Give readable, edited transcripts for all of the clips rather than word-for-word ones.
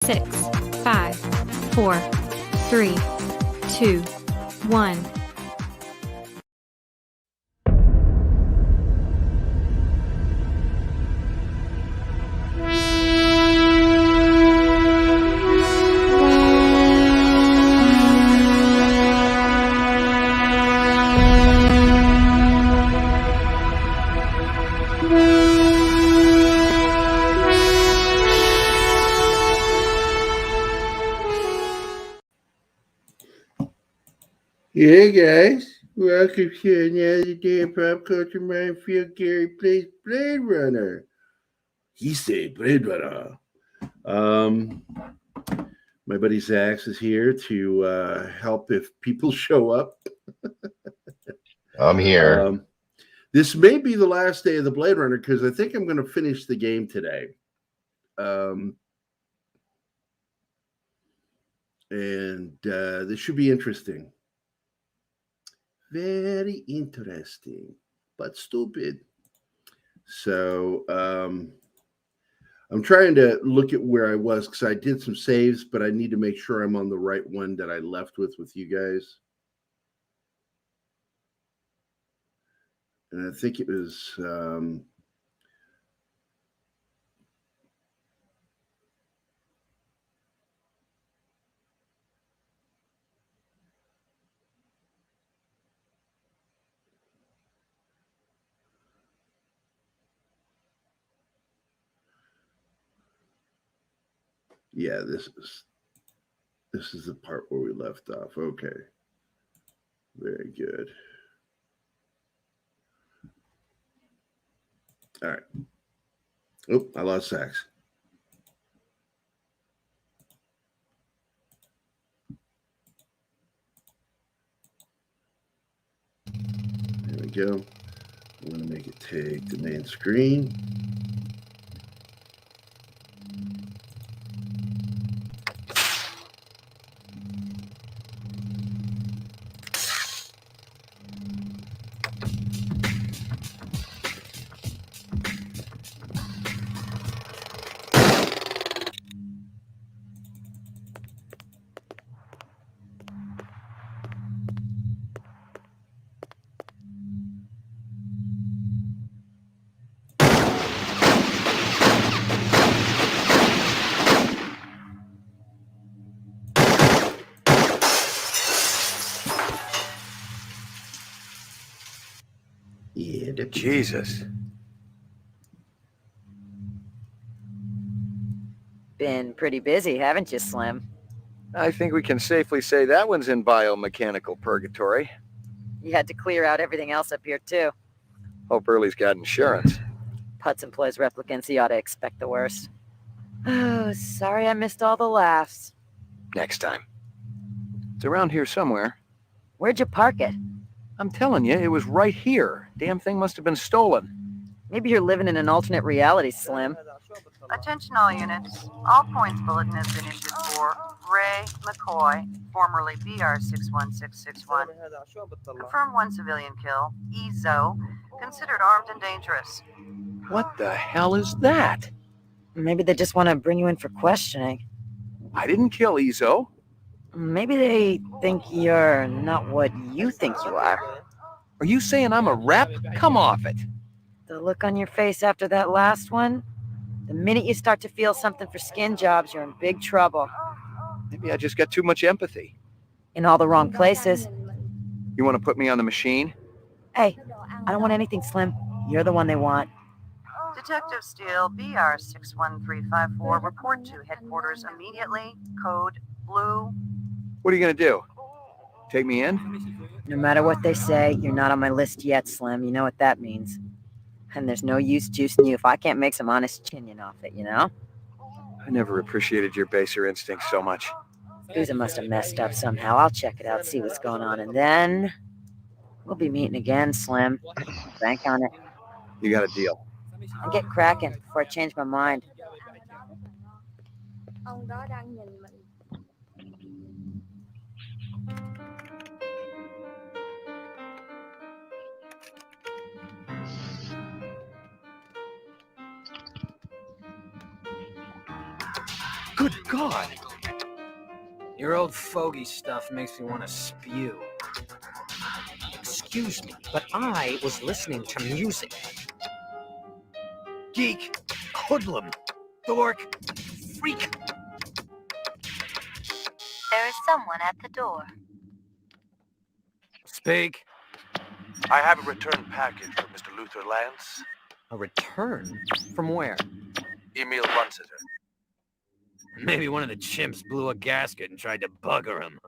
6, 5, 4, 3, 2, 1. Hey guys, welcome to another day of Pop Culture Minefield. Gerry plays Blade Runner. He said Blade Runner. My buddy Zax is here to help if people show up. I'm here. This may be the last day of the Blade Runner because I think I'm going to finish the game today. And this should be interesting. Very interesting, but stupid. So I'm trying to look at where I was because I did some saves, but I need to make sure I'm on the right one that I left with you guys. And I think it was yeah, this is the part where we left off. Okay. Very good. All right. Oh, I lost Zax. There we go. I'm going to make it take the main screen. Yeah, Jesus. Been pretty busy, haven't you, Slim? I think we can safely say that one's in biomechanical purgatory. You had to clear out everything else up here, too. Hope Early's got insurance. Putz employs replicants, he ought to expect the worst. Oh, sorry I missed all the laughs. Next time. It's around here somewhere. Where'd you park it? I'm telling you, it was right here. Damn thing must have been stolen. Maybe you're living in an alternate reality, Slim. Attention all units. All points bulletin has been issued for Ray McCoy, formerly BR61661. Confirmed one civilian kill. Ezo, considered armed and dangerous. What the hell is that? Maybe they just want to bring you in for questioning. I didn't kill Ezo. Maybe they think you're not what you think you are. Are you saying I'm a rep? Come off it. The look on your face after that last one, the minute you start to feel something for skin jobs, you're in big trouble. Maybe I just got too much empathy. In all the wrong places. You want to put me on the machine? Hey, I don't want anything, Slim. You're the one they want. Detective Steele, BR61354, report to headquarters immediately. Code Blue. What are you going to do? Take me in? No matter what they say, you're not on my list yet, Slim. You know what that means. And there's no use juicing you if I can't make some honest chinion off it, you know? I never appreciated your baser instincts so much. Scusa must have messed up somehow. I'll check it out, see what's going on, and then we'll be meeting again, Slim. Bank on it. You got a deal. I'll get cracking before I change my mind. Ông đó đang nhìn mình. Good God! Your old fogey stuff makes me want to spew. Excuse me, but I was listening to music. Geek, hoodlum, dork, freak. There is someone at the door. Speak. I have a return package for Mr. Luther Lance. A return? From where? Emil Runsiter. Maybe one of the chimps blew a gasket and tried to bugger him.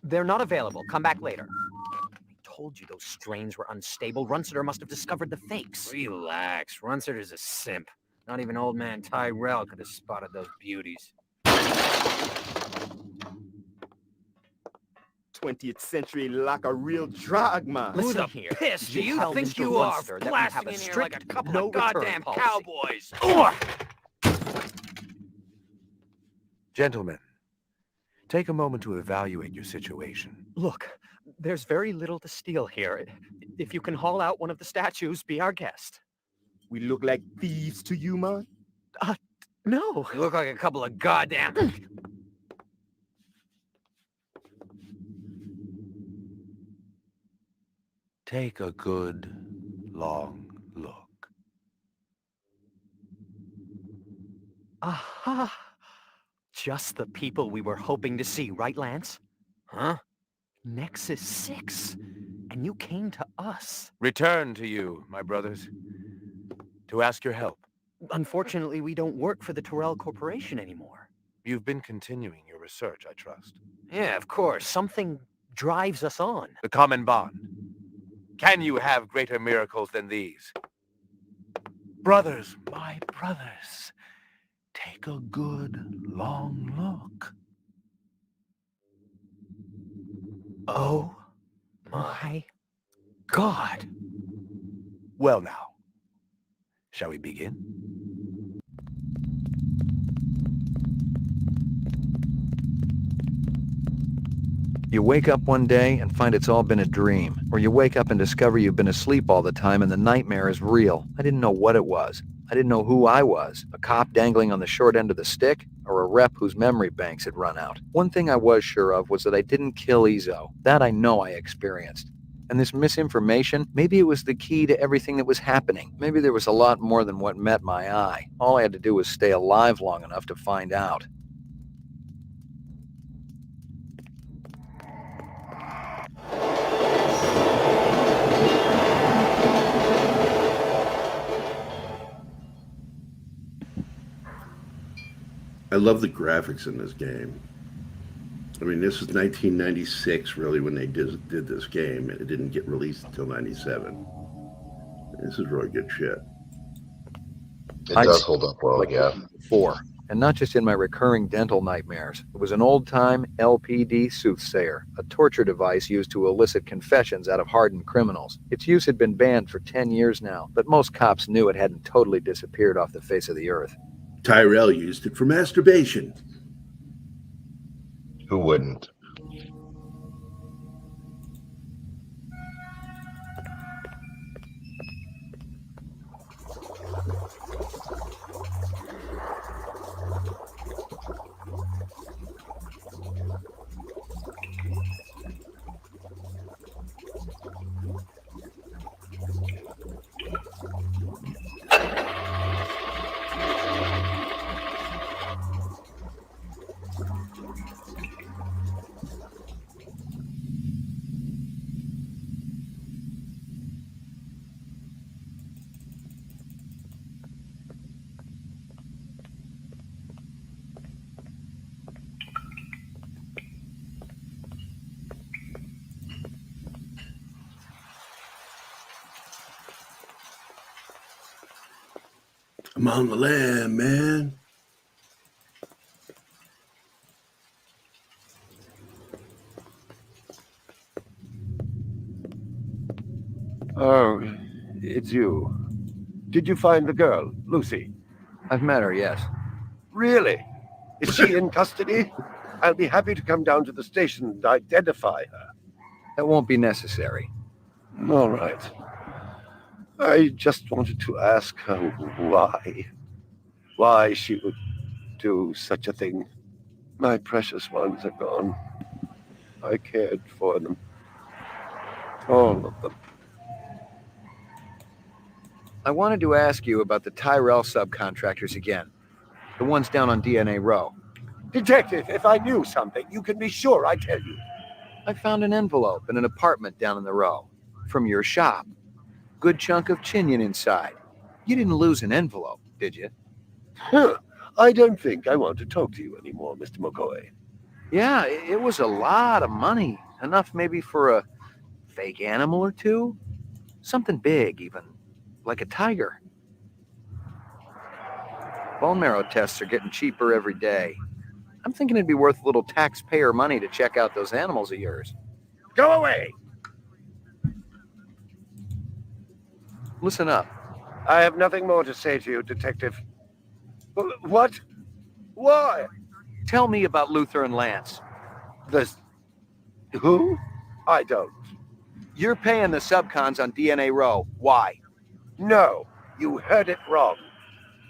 They're not available. Come back later. I told you those strains were unstable. Runsiter must have discovered the fakes. Relax. Runsiter's a simp. Not even old man Tyrell could have spotted those beauties. 20th century like a real drug, man. Who the piss do you think you are, blasting in here like a couple of goddamn cowboys? Gentlemen, take a moment to evaluate your situation. Look, there's very little to steal here. If you can haul out one of the statues, be our guest. We look like thieves to you, man? No. You look like a couple of goddamn... Take a good, long look. Aha! Just the people we were hoping to see, right, Lance? Huh? Nexus 6. And you came to us. Return to you, my brothers, to ask your help. Unfortunately, we don't work for the Tyrell Corporation anymore. You've been continuing your research, I trust. Yeah, of course. Something drives us on. The common bond. Can you have greater miracles than these? Brothers, my brothers, take a good, long look. Oh my God. Well now, shall we begin? You wake up one day and find it's all been a dream, or you wake up and discover you've been asleep all the time and the nightmare is real. I didn't know what it was. I didn't know who I was, a cop dangling on the short end of the stick, or a rep whose memory banks had run out. One thing I was sure of was that I didn't kill Ezo. That I know I experienced. And this misinformation, maybe it was the key to everything that was happening. Maybe there was a lot more than what met my eye. All I had to do was stay alive long enough to find out. I love the graphics in this game. I mean, this is 1996, really, when they did this game, and it didn't get released until 97. This is really good shit. It does hold up well, yeah. Before, and not just in my recurring dental nightmares. It was an old-time LPD soothsayer, a torture device used to elicit confessions out of hardened criminals. Its use had been banned for 10 years now, but most cops knew it hadn't totally disappeared off the face of the earth. Tyrell used it for masturbation. Who wouldn't? I'm on the lam, man. Oh, it's you. Did you find the girl, Lucy? I've met her, yes. Really? Is she in custody? I'll be happy to come down to the station and identify her. That won't be necessary. All right. I just wanted to ask her why she would do such a thing. My precious ones are gone. I cared for them. All of them. I wanted to ask you about the Tyrell subcontractors again. The ones down on DNA Row. Detective, if I knew something, you can be sure I'd tell you. I found an envelope in an apartment down in the row. From your shop. Good chunk of chinion inside. You didn't lose an envelope, did you? Huh. I don't think I want to talk to you anymore, Mr. McCoy. Yeah, it was a lot of money. Enough maybe for a fake animal or two. Something big, even. Like a tiger. Bone marrow tests are getting cheaper every day. I'm thinking it'd be worth a little taxpayer money to check out those animals of yours. Go away! Listen up. I have nothing more to say to you, Detective. What? Why? Tell me about Luther and Lance. Who? I don't. You're paying the subcons on DNA Row. Why? No, you heard it wrong.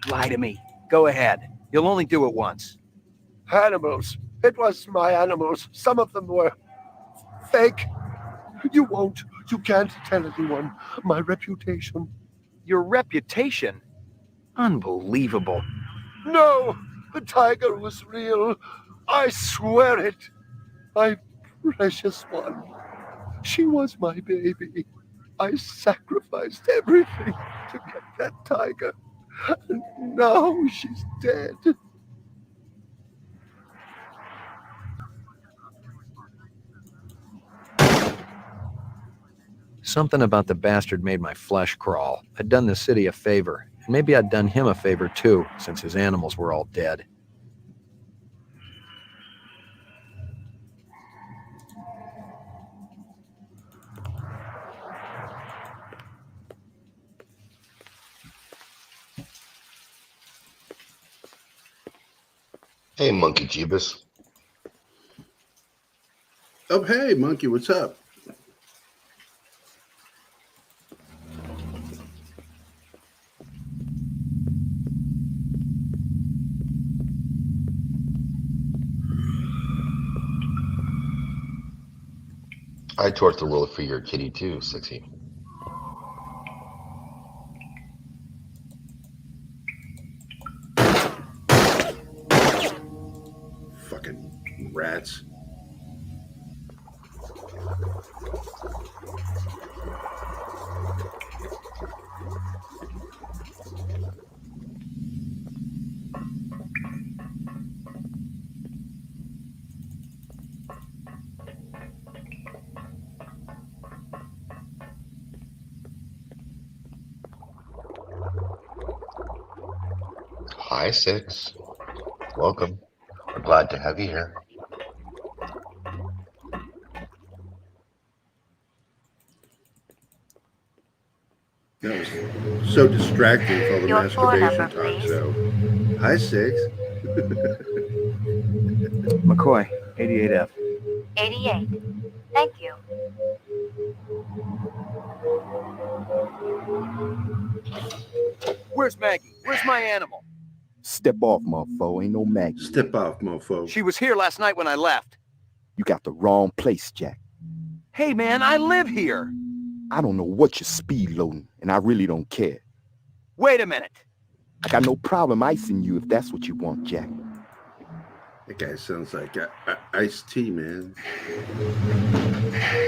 Lie to me. Go ahead. You'll only do it once. Animals. It was my animals. Some of them were fake. You won't. You can't tell anyone. My reputation. Your reputation? Unbelievable. No, the tiger was real. I swear it. My precious one. She was my baby. I sacrificed everything to get that tiger. And now she's dead. Something about the bastard made my flesh crawl. I'd done the city a favor. And maybe I'd done him a favor too, since his animals were all dead. Hey, Monkey Jeebus. Oh, hey, Monkey, what's up? I torched the world for your kitty too, Sexy. Fucking rats. Hi, Six. Welcome. We're glad to have you here. That was so distracting with all the Your floor masturbation number, talk. please. So, hi, Six. McCoy, 88F. 88. Thank you. Where's Maggie? Where's my animal? Step off, mofo. Ain't no Maggie. Step off, mofo. She was here last night when I left. You got the wrong place, Jack. Hey, man, I live here. I don't know what you're speed loading, and I really don't care. Wait a minute. I got no problem icing you if that's what you want, Jack. That guy sounds like iced tea, man.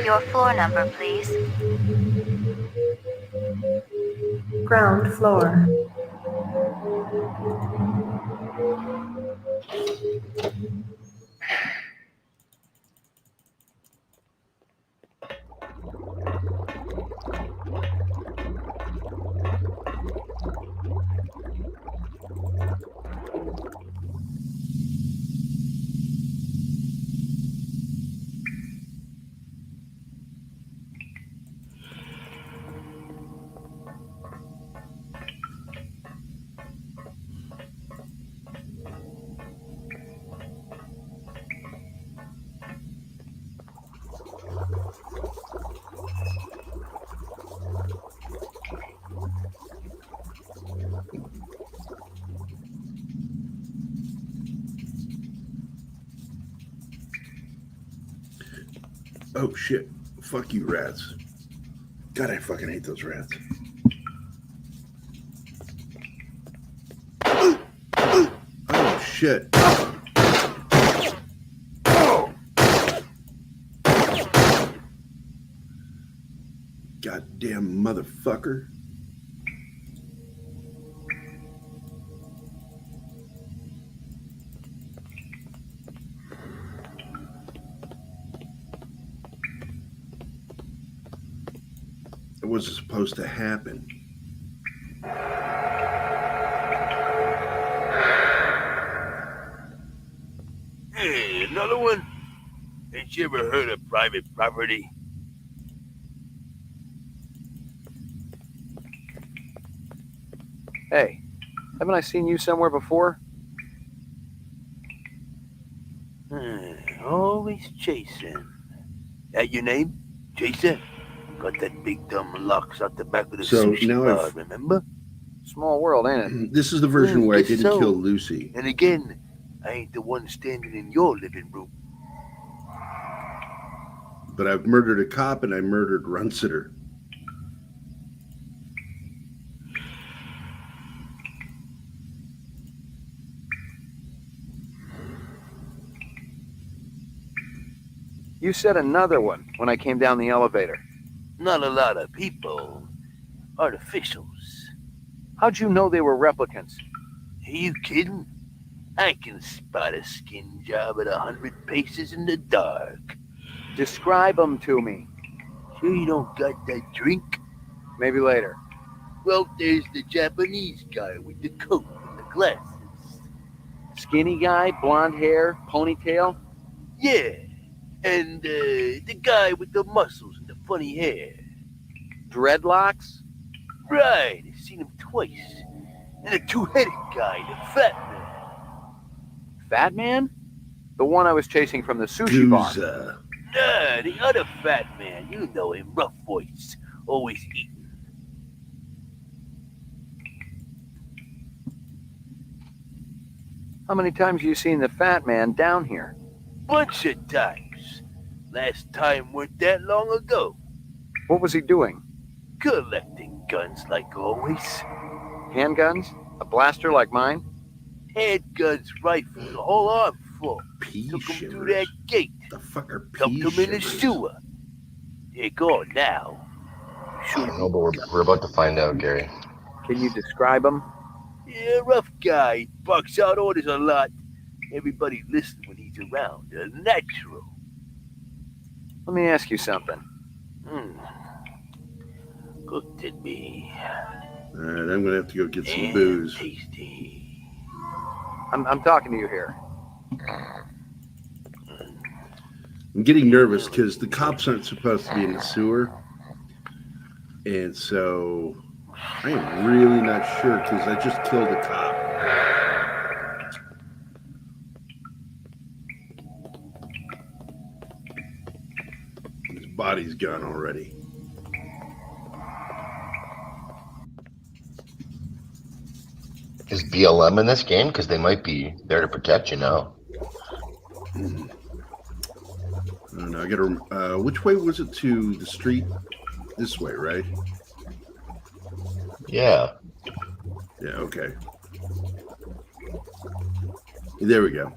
Your floor number, please. Ground floor. Oh shit! Fuck you, rats! God, I fucking hate those rats. Oh shit! Goddamn motherfucker! It wasn't supposed to happen. Hey, another one? Ain't you ever heard of private property? Hey, haven't I seen you somewhere before? Always chasing. That your name? Chaser? Got that big dumb locks out the back of the So sushi now bar, remember? Small world, ain't it? This is the version where I guess didn't so. kill Lucy. And again, I ain't the one standing in your living room. But I've murdered a cop and I murdered Runciter. You said another one when I came down the elevator. Not a lot of people. Artificials. How'd you know they were replicants? Are you kidding? I can spot a skin job at 100 paces in the dark. Describe them to me. Sure you don't got that drink? Maybe later. Well, there's the Japanese guy with the coat and the glasses. Skinny guy, blonde hair, ponytail? Yeah. And the guy with the muscles and the funny hair. Dreadlocks? Right, I've seen him twice. And the two-headed guy, the fat man. Fat man? The one I was chasing from the sushi bar. Nah, the other fat man. You know him, rough voice. Always eating. How many times have you seen the fat man down here? Bunch of times. Last time weren't that long ago. What was he doing? Collecting guns like always. Handguns? A blaster like mine? Handguns, rifles, a whole arm full. Pea Took him shivers. through that gate. The fuck are pea Dumped him in the shivers? sewer. They're gone now. I don't know, but we're about to find out, Gerry. Can you describe him? Yeah, rough guy. Barks out orders a lot. Everybody listens when he's around. A natural. Let me ask you something. Cooked at me. All right, I'm gonna have to go get some booze. Tasty. I'm talking to you here. I'm getting nervous because the cops aren't supposed to be in the sewer, and so I am really not sure because I just killed a cop. His body's gone already. Is BLM in this game? Because they might be there to protect you now. I don't know. I gotta. Which way was it to the street? This way, right? Yeah. Yeah. Okay. There we go.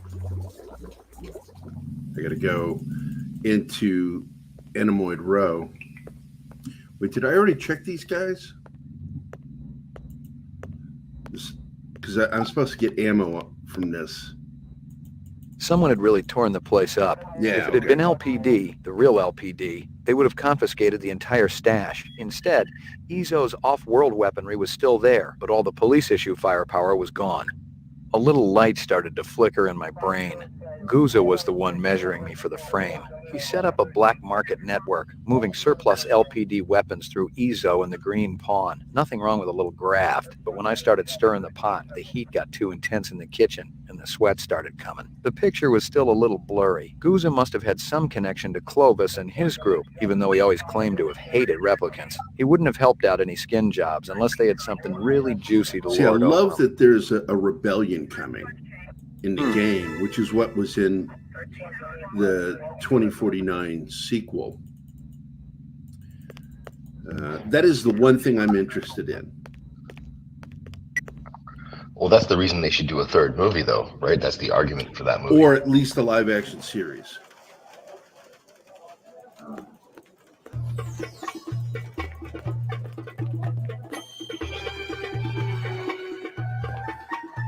I gotta go into Anemoid Row. Wait, did I already check these guys? Because I'm supposed to get ammo from this. Someone had really torn the place up. Yeah, If it had been LPD, the real LPD, they would have confiscated the entire stash. Instead, Izzo's off-world weaponry was still there, but all the police issue firepower was gone. A little light started to flicker in my brain. Gouza was the one measuring me for the frame. He set up a black market network, moving surplus LPD weapons through Izzo and the Green Pawn. Nothing wrong with a little graft, but when I started stirring the pot, the heat got too intense in the kitchen, and the sweat started coming. The picture was still a little blurry. Gouza must have had some connection to Clovis and his group, even though he always claimed to have hated replicants. He wouldn't have helped out any skin jobs unless they had something really juicy to See, I lord love over. that there's a rebellion coming in the game, which is what was in the 2049 sequel. That is the one thing I'm interested in. Well, that's the reason they should do a third movie, though, right? That's the argument for that movie. Or at least a live action series.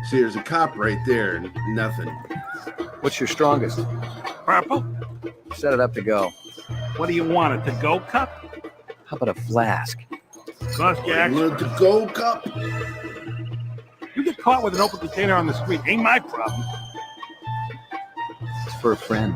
See, there's a cop right there, and nothing. What's your strongest? Purple? Set it up to go. What do you want, a to-go cup? How about a flask? Cost you extra. To go cup? You get caught with an open container on the street. Ain't my problem. It's for a friend.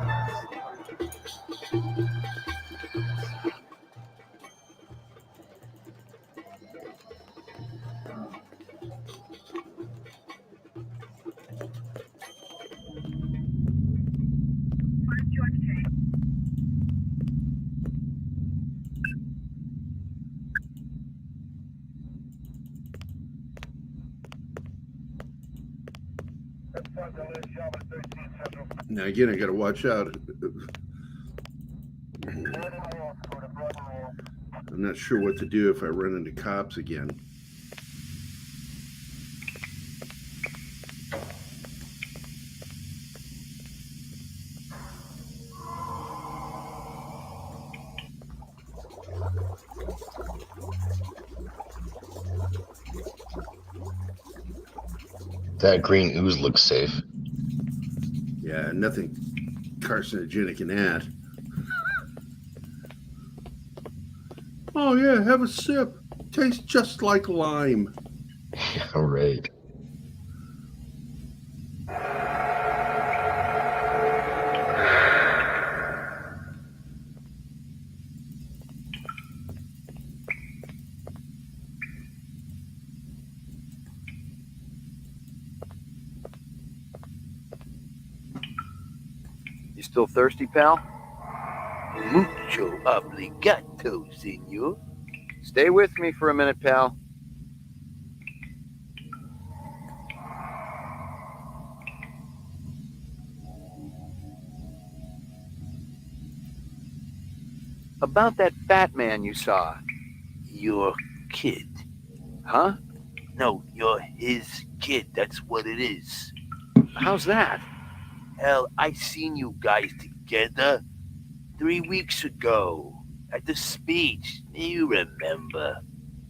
Now, again, I got to watch out. I'm not sure what to do if I run into cops again. That green ooze looks safe. Yeah, nothing carcinogenic in that. Oh, yeah, have a sip. Tastes just like lime. Yeah, right. You still thirsty, pal? Mucho obrigado, senor. Stay with me for a minute, pal. About that fat man you saw. Your kid. Huh? No, you're his kid. That's what it is. How's that? Hell, I seen you guys together 3 weeks ago at the speech. You remember?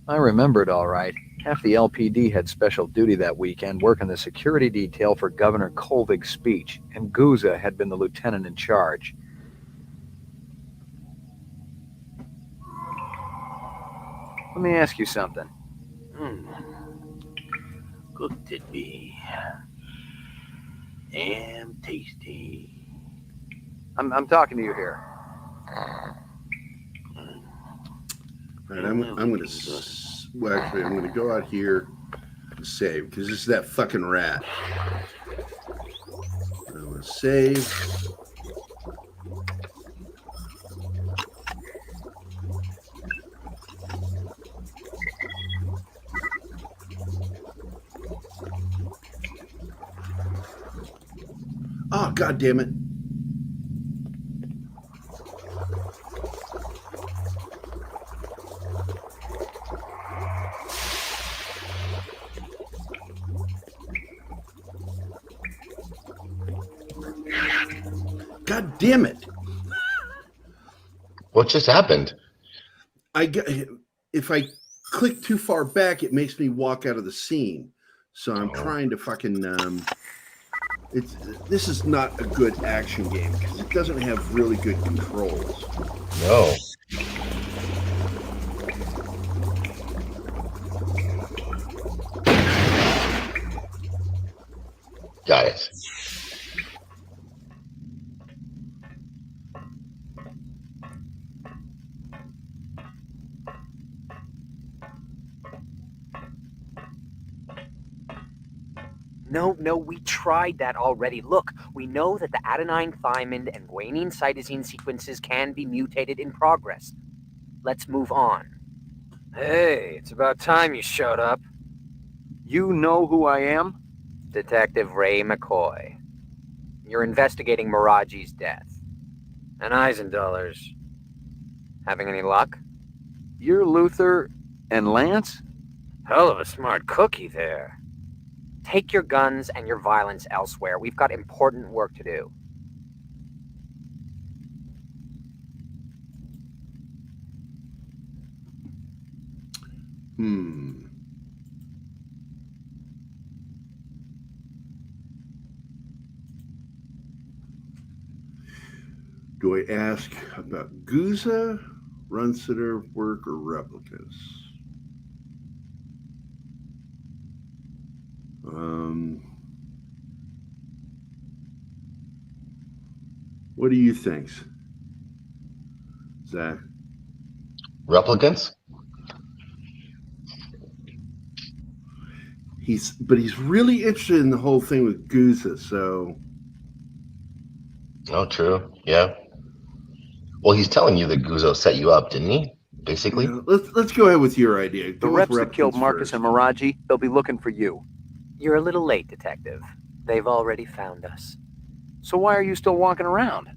I remembered all right. Half the LPD had special duty that weekend working the security detail for Governor Colvig's speech, and Gouza had been the lieutenant in charge. Let me ask you something. Cooked it be. Damn tasty. I'm talking to you here. All right, I'm going to... Well, actually, I'm going to go out here and save, because this is that fucking rat. I'm going to save. Oh, God damn it. God damn it. What just happened? If I click too far back, it makes me walk out of the scene. So I'm trying to fucking... This is not a good action game because it doesn't have really good controls. No. Got it. No, we tried that already. Look, we know that the adenine, thymine, and guanine cytosine sequences can be mutated in progress. Let's move on. Hey, it's about time you showed up. You know who I am? Detective Ray McCoy. You're investigating Miraji's death. And Eisendoller's. Having any luck? You're Luther and Lance? Hell of a smart cookie there. Take your guns and your violence elsewhere. We've got important work to do. Do I ask about Guza, Runsitter work, or replicas? What do you think, Zach? Replicants? But he's really interested in the whole thing with Guza, so. Oh, true. Yeah. Well, he's telling you that Guzzo set you up, didn't he? Basically. Yeah, let's go ahead with your idea. The reps that killed Marcus and Miraji, they'll be looking for you. You're a little late, Detective. They've already found us. So why are you still walking around?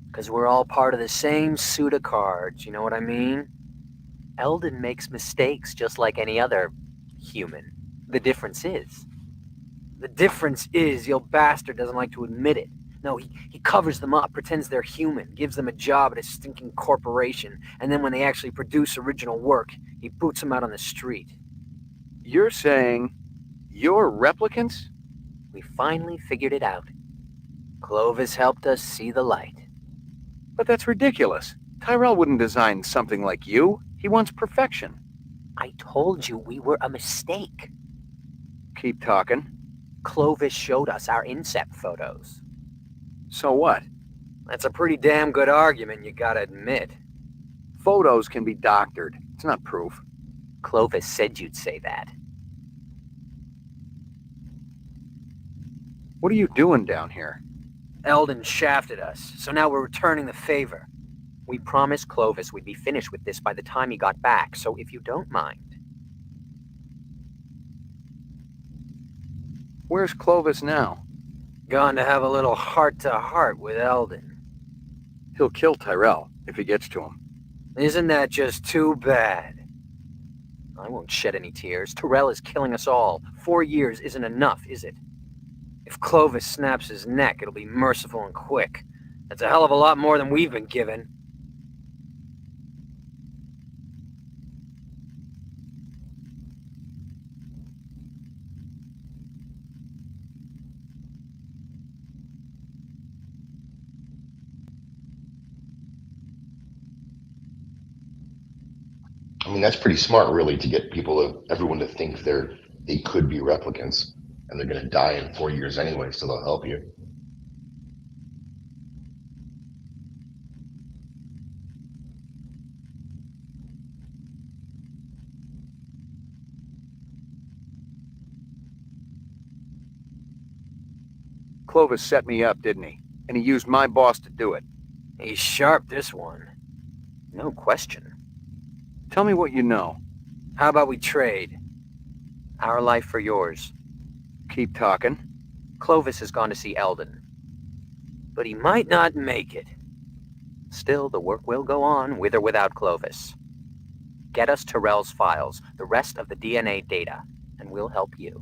Because we're all part of the same suit of cards, you know what I mean? Eldon makes mistakes just like any other human. The difference is the old bastard doesn't like to admit it. No, he covers them up, pretends they're human, gives them a job at a stinking corporation, and then when they actually produce original work, he boots them out on the street. You're saying you're replicants? We finally figured it out. Clovis helped us see the light. But that's ridiculous. Tyrell wouldn't design something like you. He wants perfection. I told you we were a mistake. Keep talking. Clovis showed us our incept photos. So what? That's a pretty damn good argument, you gotta admit. Photos can be doctored. It's not proof. Clovis said you'd say that. What are you doing down here? Eldon shafted us, so now we're returning the favor. We promised Clovis we'd be finished with this by the time he got back, so if you don't mind. Where's Clovis now? Gone to have a little heart-to-heart with Eldon. He'll kill Tyrell if he gets to him. Isn't that just too bad? I won't shed any tears. Tyrell is killing us all. 4 years isn't enough, is it? If Clovis snaps his neck, it'll be merciful and quick. That's a hell of a lot more than we've been given. I mean, that's pretty smart, really, to get everyone to think they could be replicants, and they're going to die in 4 years anyway, so they'll help you. Clovis set me up, didn't he? And he used my boss to do it. He's sharp, this one. No question. Tell me what you know. How about we trade? Our life for yours. Keep talking. Clovis has gone to see Eldon. But he might not make it. Still, the work will go on, with or without Clovis. Get us Tyrell's files, the rest of the DNA data, and we'll help you.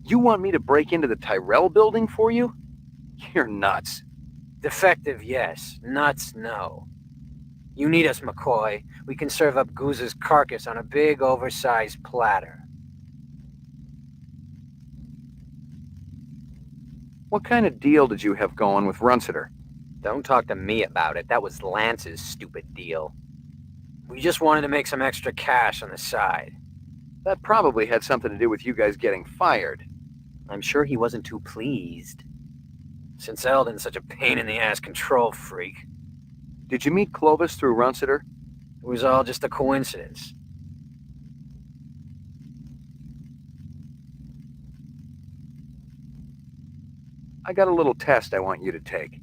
You want me to break into the Tyrell building for you? You're nuts. Defective, yes. Nuts, no. You need us, McCoy. We can serve up Goose's carcass on a big, oversized platter. What kind of deal did you have going with Runsitter? Don't talk to me about it. That was Lance's stupid deal. We just wanted to make some extra cash on the side. That probably had something to do with you guys getting fired. I'm sure he wasn't too pleased. Since Eldon's such a pain-in-the-ass control freak. Did you meet Clovis through Runsitter? It was all just a coincidence. I got a little test I want you to take.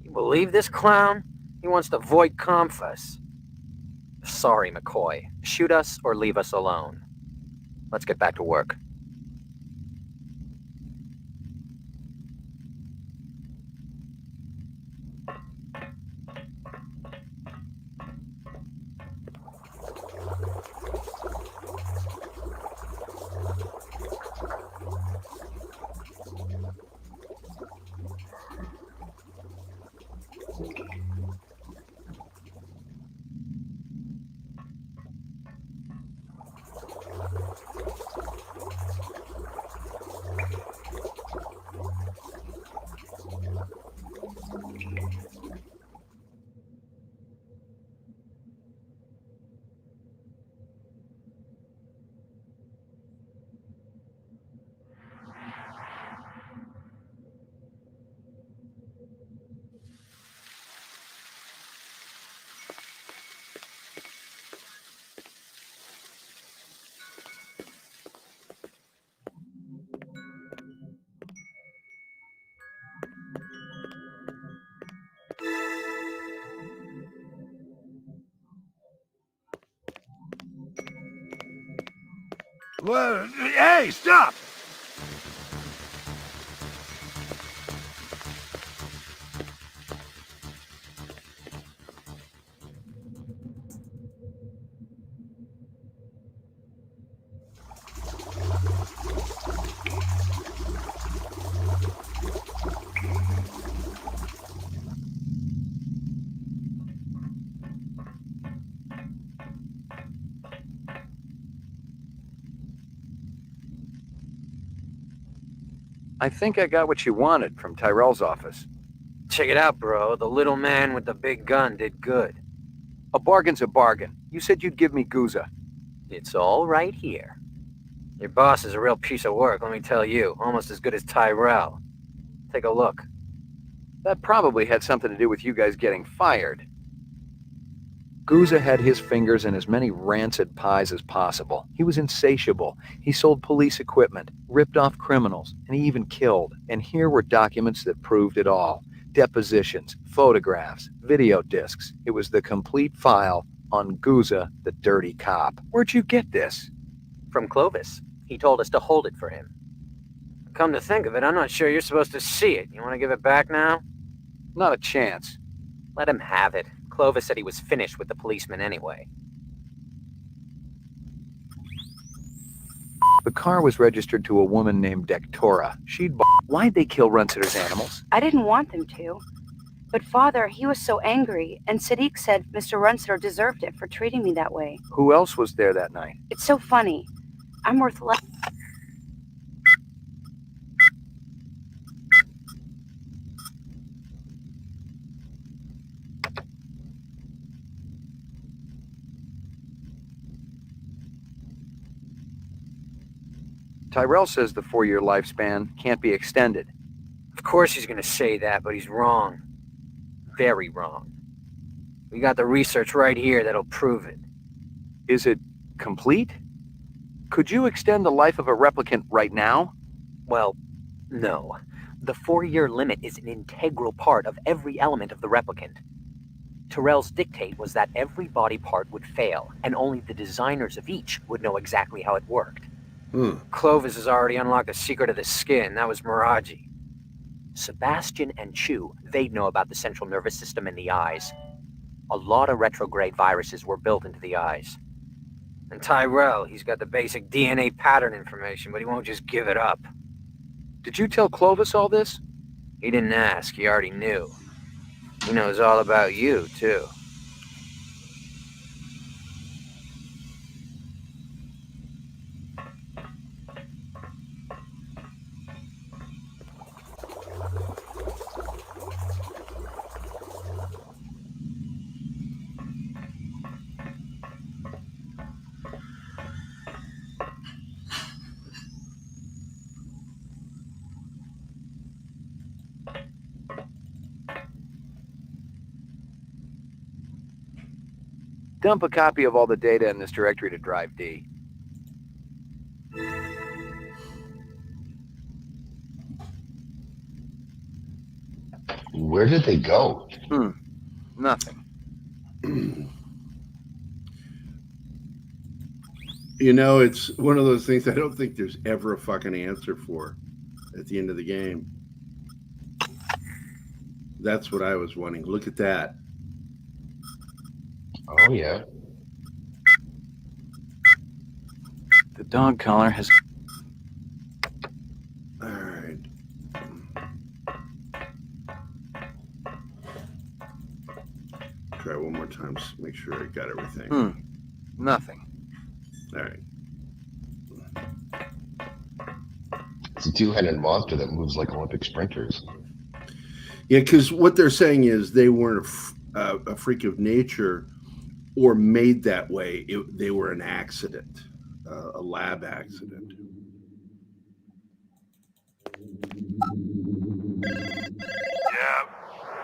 You believe this clown? He wants to void confess. Sorry, McCoy. Shoot us or leave us alone. Let's get back to work. Well, hey, stop! I think I got what you wanted from Tyrell's office. Check it out, bro. The little man with the big gun did good. A bargain's a bargain. You said you'd give me Guza. It's all right here. Your boss is a real piece of work, let me tell you. Almost as good as Tyrell. Take a look. That probably had something to do with you guys getting fired. Guza had his fingers in as many rancid pies as possible. He was insatiable. He sold police equipment, ripped off criminals, and he even killed. And here were documents that proved it all. Depositions, photographs, video discs. It was the complete file on Guza, the dirty cop. Where'd you get this? From Clovis. He told us to hold it for him. Come to think of it, I'm not sure you're supposed to see it. You want to give it back now? Not a chance. Let him have it. Clovis said he was finished with the policeman anyway. The car was registered to a woman named Dectora. Why'd they kill Runsiter's animals? I didn't want them to. But Father, he was so angry, and Sadiq said Mr. Runsiter deserved it for treating me that way. Who else was there that night? It's so funny. I'm worth less. Tyrell says the 4-year lifespan can't be extended. Of course he's gonna say that, but he's wrong. Very wrong. We got the research right here that'll prove it. Is it complete? Could you extend the life of a replicant right now? Well, no. The 4-year limit is an integral part of every element of the replicant. Tyrell's dictate was that every body part would fail, and only the designers of each would know exactly how it worked. Clovis has already unlocked the secret of the skin. That was Miraji. Sebastian and Chu, they'd know about the central nervous system and the eyes. A lot of retrograde viruses were built into the eyes. And Tyrell, he's got the basic DNA pattern information, but he won't just give it up. Did you tell Clovis all this? He didn't ask, he already knew. He knows all about you, too. Dump a copy of all the data in this directory to Drive D. Where did they go? Nothing. You know, it's one of those things I don't think there's ever a fucking answer for at the end of the game. That's what I was wanting. Look at that. Oh, yeah. The dog collar has... All right. Try one more time to make sure I got everything. Nothing. All right. It's a two-headed monster that moves like Olympic sprinters. Yeah, because what they're saying is they weren't a freak of nature or made that way. They were an accident, a lab accident. Yeah.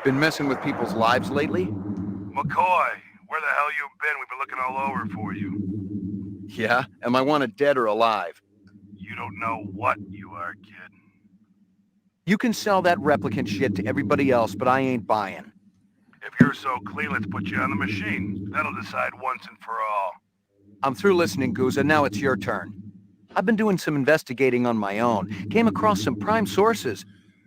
Been messing with people's lives lately? McCoy, where the hell you been? We've been looking all over for you. Yeah? Am I wanted dead or alive? You don't know what you are, kid. You can sell that replicant shit to everybody else, but I ain't buying. If you're so clean, let's put you on the machine. That'll decide once and for all. I'm through listening, Guza. Now it's your turn. I've been doing some investigating on my own. Came across some prime sources.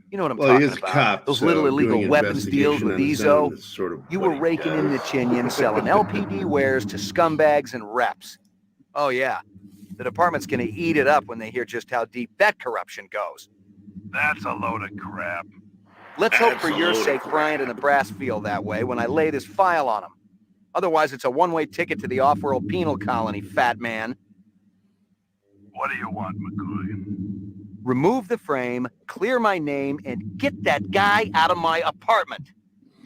You know what I'm Well, he talking is a about. cop, Those so little illegal doing weapons deals investigation with on his own Ezo. is sort of You what were he raking in the does. chinion, selling LPD wares to scumbags and reps. Oh yeah, the department's gonna eat it up when they hear just how deep that corruption goes. That's a load of crap. Let's hope That's for a your load of sake crap. Bryant and the brass feel that way when I lay this file on them. Otherwise, it's a one-way ticket to the off-world penal colony, fat man. What do you want, McCoy? Remove the frame, clear my name, and get that guy out of my apartment.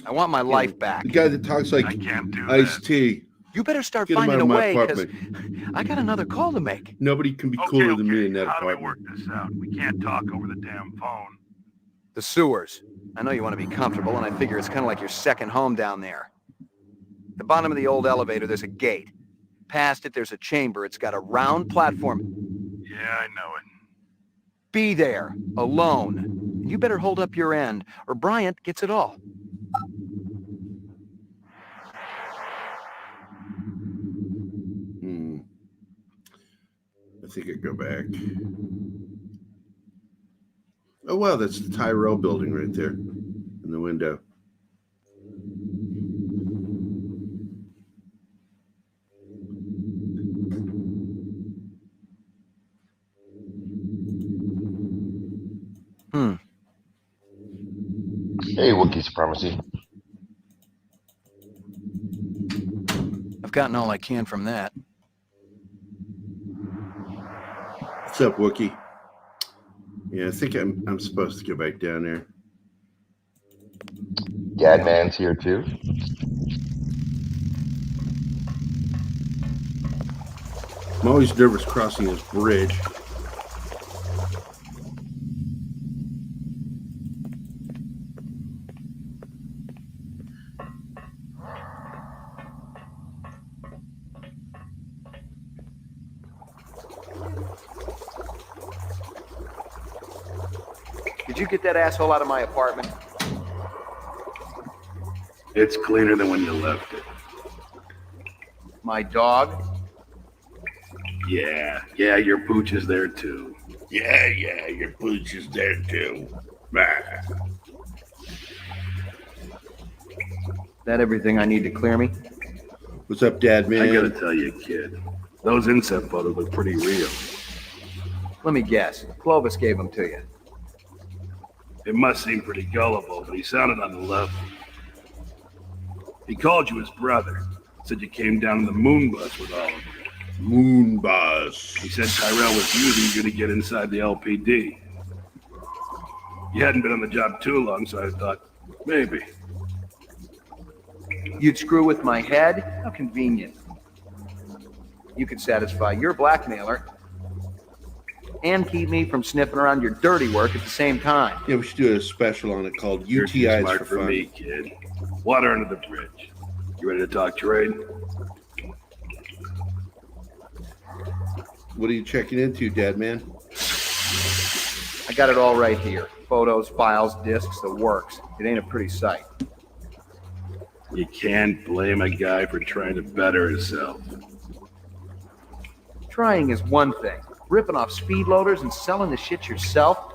I want my life back. The guy that talks like I can't do Ice-T. You better start Get him out finding a of my way, because apartment. I got another call to make. Nobody can be Okay, cooler than me in that How do we apartment. work this out? We can't talk over the damn phone. The sewers. I know you want to be comfortable, and I figure it's kind of like your second home down there. At the bottom of the old elevator, there's a gate. Past it, there's a chamber. It's got a round platform. Yeah, I know it. Be there, alone. And you better hold up your end, or Bryant gets it all. I think I'd go back. Oh, wow, that's the Tyrell building right there in the window. Hey, Wookiee supremacy. I've gotten all I can from that. What's up, Wookie? Yeah, I think I'm supposed to go back down there. Gadman's here too. I'm always nervous crossing this bridge. Did you get that asshole out of my apartment? It's cleaner than when you left it. My dog? Yeah, your pooch is there too. Yeah, your pooch is there too. That everything I need to clear me? What's up, Dad, man? I gotta tell you, kid, those inset photos look pretty real. Let me guess. Clovis gave them to you. It must seem pretty gullible, but he sounded on the level. He called you his brother. Said you came down in the moon bus with all of them. Moon bus. He said Tyrell was using you to get inside the LPD. You hadn't been on the job too long, so I thought, maybe. You'd screw with my head? How convenient. You could satisfy your blackmailer and keep me from sniffing around your dirty work at the same time. Yeah, we should do a special on it called You're too UTIs smart for fun. me, kid. Water under the bridge. You ready to talk trade? What are you checking into, Dad, man? I got it all right here. Photos, files, discs, the works. It ain't a pretty sight. You can't blame a guy for trying to better himself. Trying is one thing. Ripping off speed loaders and selling the shit yourself?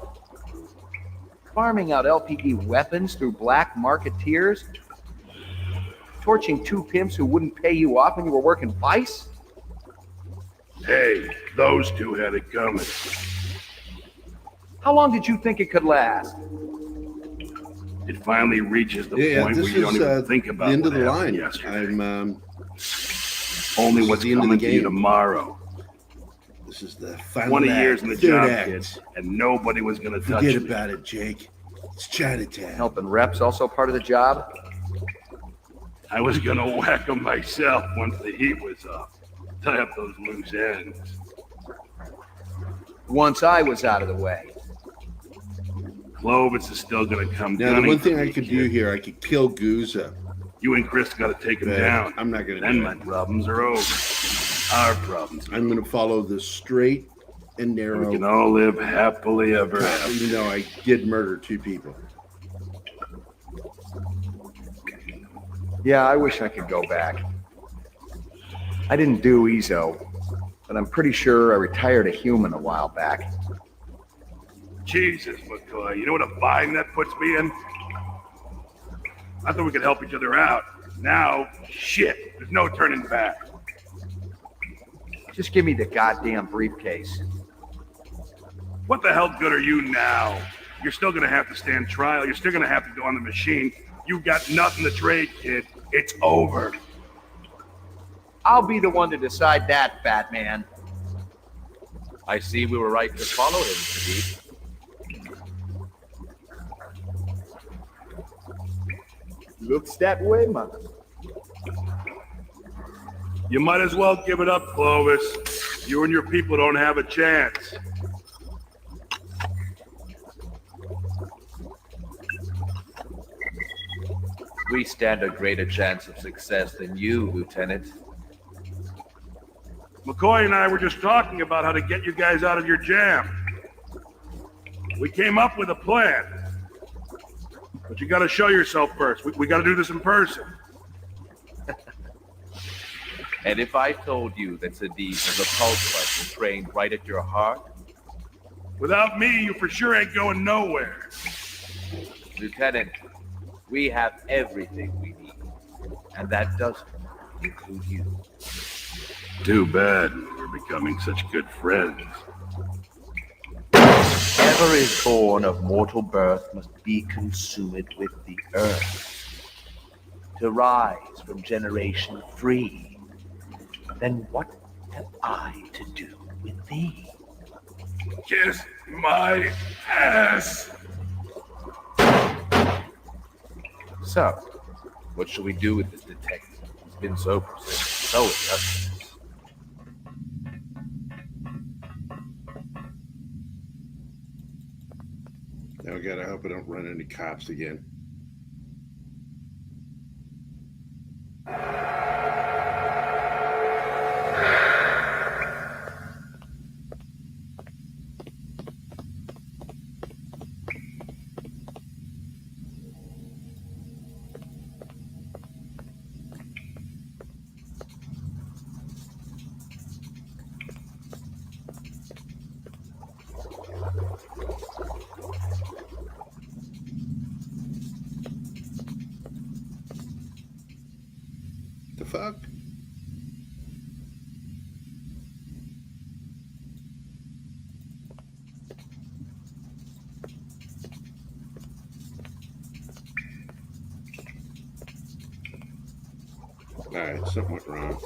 Farming out LPD weapons through black marketeers? Torching two pimps who wouldn't pay you off when you were working Vice? Hey, those two had it coming. How long did you think it could last? It finally reaches the Yeah, point this where you don't is even think about the end of what the happened line. yesterday. Only what's the end of coming the to you game. tomorrow. This is the final 20 act, years in the third job, act. kid, and nobody was going to touch Forget me. about it, Jake. It's Chinatown. Helping reps also part of the job? I was going to whack them myself once the heat was off. Tie up those loose ends. Once I was out of the way. Clovis is still going to come Now, the gunning one for thing me, I could kid. do here, I could kill Gouza. You and Chris got to take him But down. I'm not going to Then do my it. problems are over. Our problems. I'm going to follow the straight and narrow. We can all live happily ever path, after. even though I did murder two people. Yeah, I wish I could go back. I didn't do Ezo. but I'm pretty sure I retired a human a while back. Jesus, McCoy, you know what a bind that puts me in? I thought we could help each other out. Now, shit, there's no turning back. Just give me the goddamn briefcase. What the hell good are you now? You're still gonna have to stand trial. You're still gonna have to go on the machine. You've got nothing to trade, kid. It's over. I'll be the one to decide that, Batman. I see we were right to follow him, Steve. Looks that way, man. You might as well give it up, Clovis. You and your people don't have a chance. We stand a greater chance of success than you, Lieutenant. McCoy and I were just talking about how to get you guys out of your jam. We came up with a plan. But you gotta show yourself first. We gotta do this in person. And if I told you that Sadiq is a pulse buster trained right at your heart? Without me, you for sure ain't going nowhere. Lieutenant, we have everything we need. And that doesn't include you. Too bad. We're becoming such good friends. Whatever is born of mortal birth must be consumed with the earth. To rise from generation free. Then what have I to do with thee? Kiss my ass! So, what shall we do with this detective? He's been so persistent, so industrious. Now I gotta hope I don't run into cops again. The fuck? Alright, something went wrong.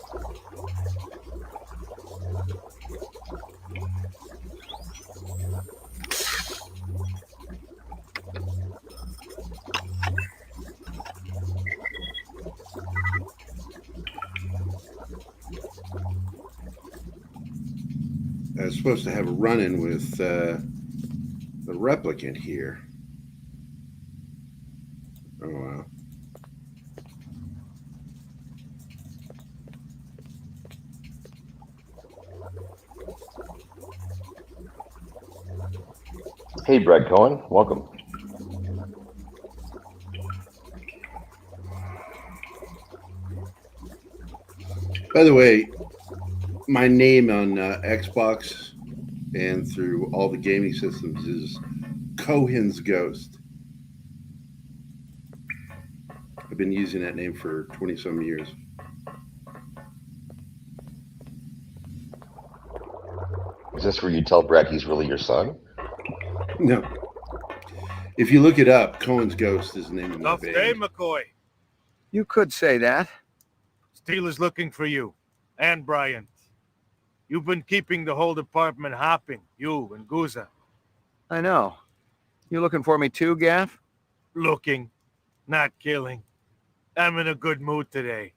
I was supposed to have a run-in with the replicant here. Oh, wow. Hey, Brad Cohen, welcome. By the way, my name on Xbox and through all the gaming systems is Cohen's Ghost. I've been using that name for 20-some years. Is this where you tell Brad he's really your son? No. If you look it up, Cohen's Ghost is the name of my Tough band. day, McCoy. You could say that. Steele is looking for you and Bryant. You've been keeping the whole department hopping, you and Guza. I know. You looking for me too, Gaff? Looking, not killing. I'm in a good mood today.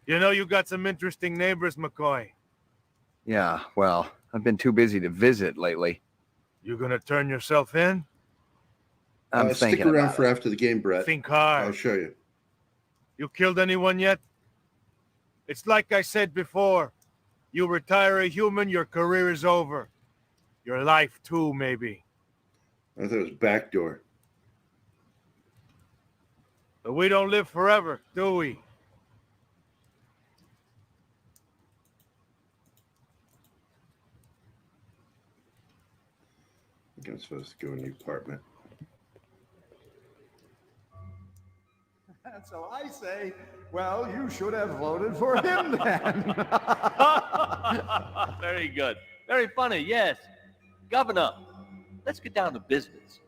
You know, you got some interesting neighbors, McCoy. Yeah, well, I've been too busy to visit lately. You gonna turn yourself in? I'm Stick thinking around about for it. after the game, Brett. Think hard. I'll show you. You killed anyone yet? It's like I said before. You retire a human, your career is over. Your life too, maybe. I thought it was backdoor. But we don't live forever, do we? think I'm supposed to go in the apartment. And so I say, well, you should have voted for him then. Very good. Very funny, yes. Governor, let's get down to business.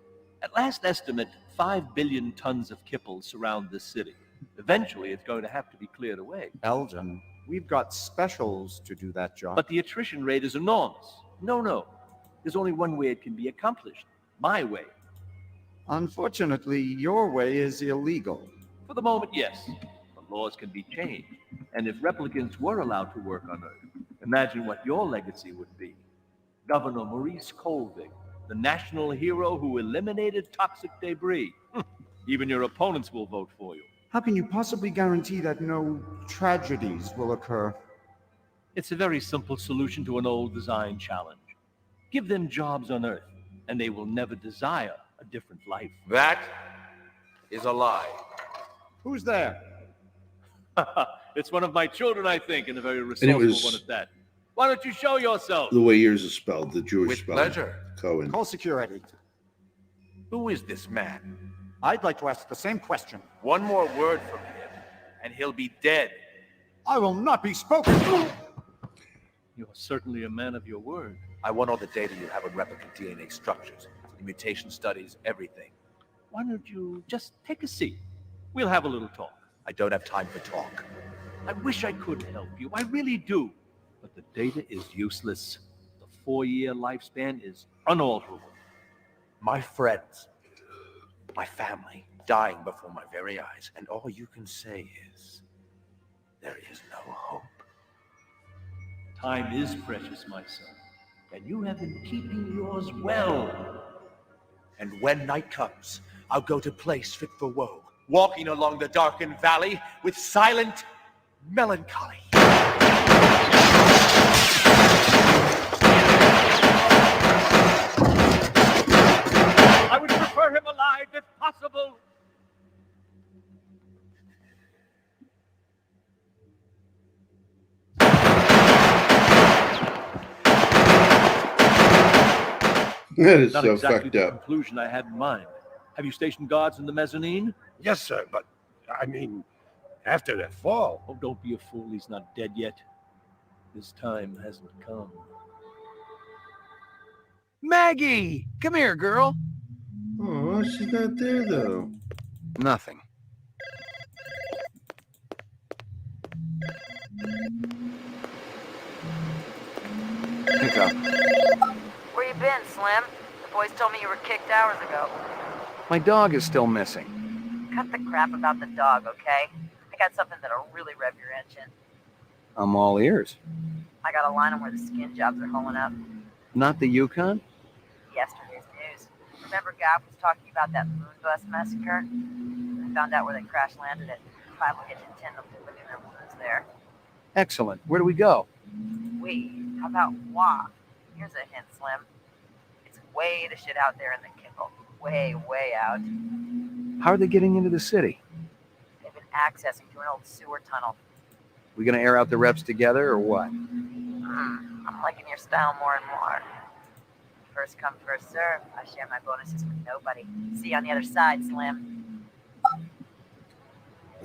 At last estimate, 5 billion tons of kibble surround this city. Eventually, it's going to have to be cleared away. Elgin, we've got specials to do that job. But the attrition rate is enormous. No. There's only one way it can be accomplished. My way. Unfortunately, your way is illegal. For the moment, yes. But laws can be changed. And if replicants were allowed to work on Earth, imagine what your legacy would be. Governor Maurice Colvig, the national hero who eliminated toxic debris. Even your opponents will vote for you. How can you possibly guarantee that no tragedies will occur? It's a very simple solution to an old design challenge. Give them jobs on Earth, and they will never desire a different life. That is a lie. Who's there? It's one of my children, I think, and a very resourceful one at that. Why don't you show yourself? The way yours is spelled, the Jewish spelling. Pleasure. Cohen. Call security. Who is this man? I'd like to ask the same question. One more word from him, and he'll be dead. I will not be spoken to. You're certainly a man of your word. I want all the data you have on replicant DNA structures, the mutation studies, everything. Why don't you just take a seat? We'll have a little talk. I don't have time for talk. I wish I could help you. I really do. But the data is useless. The 4-year lifespan is unalterable. My friends, my family, dying before my very eyes, and all you can say is, there is no hope. Time is precious, my son, and you have been keeping yours well. And when night comes, I'll go to place fit for woe, walking along the darkened valley with silent melancholy. I would prefer him alive if possible. That is Not so exactly fucked the up. conclusion I had in mind. Have you stationed guards in the mezzanine? Yes, sir, but I mean, after that fall. Oh, don't be a fool. He's not dead yet. His time hasn't come. Maggie! Come here, girl. Oh, she's not there, though. Nothing. Pick up. Where you been, Slim? The boys told me you were kicked hours ago. My dog is still missing. Cut the crap about the dog, okay? I got something that'll really rev your engine. I'm all ears. I got a line on where the skin jobs are holing up. Not the Yukon? Yesterday's news. Remember Gav was talking about that moon bus massacre? I found out where they crash landed it. Probably get to 10 of them living their wounds there. Excellent. Where do we go? How about walk? Here's a hint, Slim. It's way to shit out there in the kibble. Way, way out. How are they getting into the city? They've been accessing through an old sewer tunnel. We gonna air out the reps together or what? I'm liking your style more and more. First come, first serve. I share my bonuses with nobody. See you on the other side, Slim.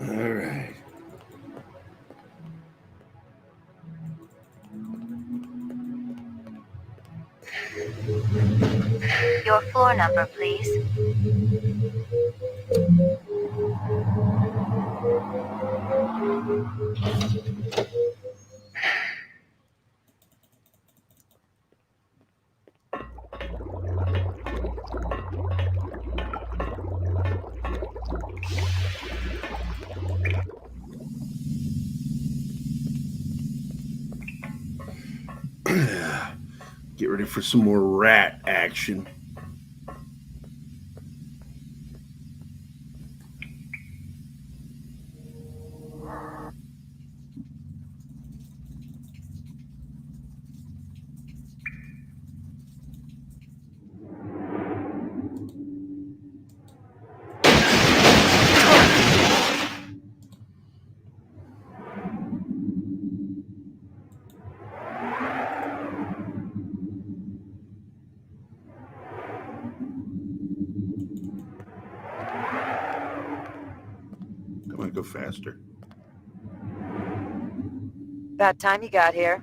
All right. Your floor number, please. Get ready for some more rat action. go faster. About time you got here.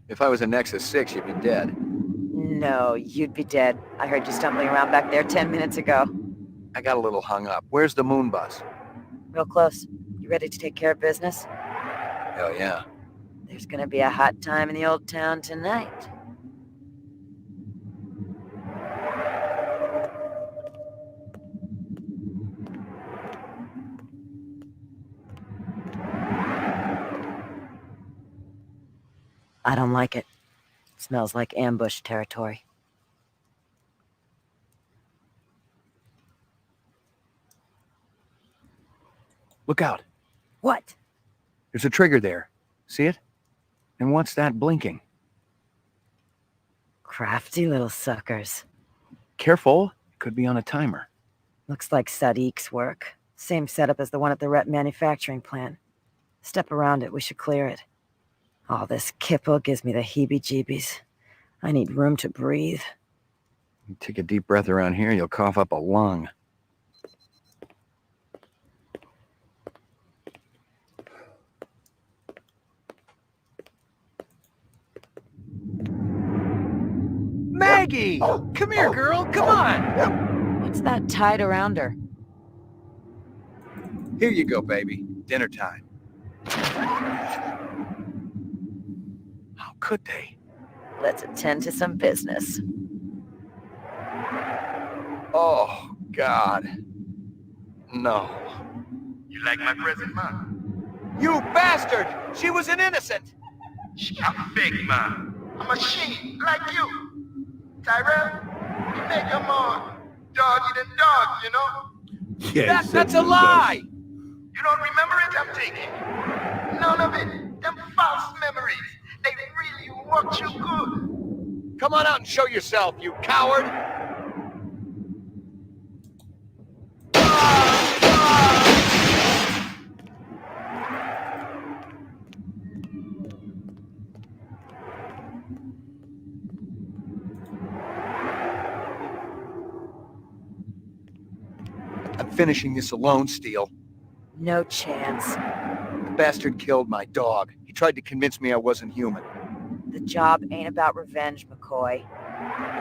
If I was a Nexus 6, you'd be dead. No, you'd be dead. I heard you stumbling around back there 10 minutes ago. I got a little hung up. Where's the moon bus? Real close. You ready to take care of business? Hell yeah. There's gonna be a hot time in the old town tonight. I don't like it. Smells like ambush territory. Look out. What? There's a trigger there. See it? And what's that blinking? Crafty little suckers. Careful. It could be on a timer. Looks like Sadiq's work. Same setup as the one at the Rep manufacturing plant. Step around it, we should clear it. All this kipple gives me the heebie-jeebies. I need room to breathe. You take a deep breath around here, you'll cough up a lung. Maggie! Come here, girl, come on! What's that tied around her? Here you go, baby. Dinner time. How could they? Let's attend to some business. Oh, God. No. You like my present, man? You bastard! She was an innocent! I'm fake, man. A machine, like you. Tyrell, you make a more doggy than dog, you know? Yeah, That's a lie! You don't remember it? I'm taking none of it. Them false memories. They really worked you good. Come on out and show yourself, you coward! I'm finishing this alone, Steele. No chance. The bastard killed my dog. He tried to convince me I wasn't human. The job ain't about revenge, McCoy.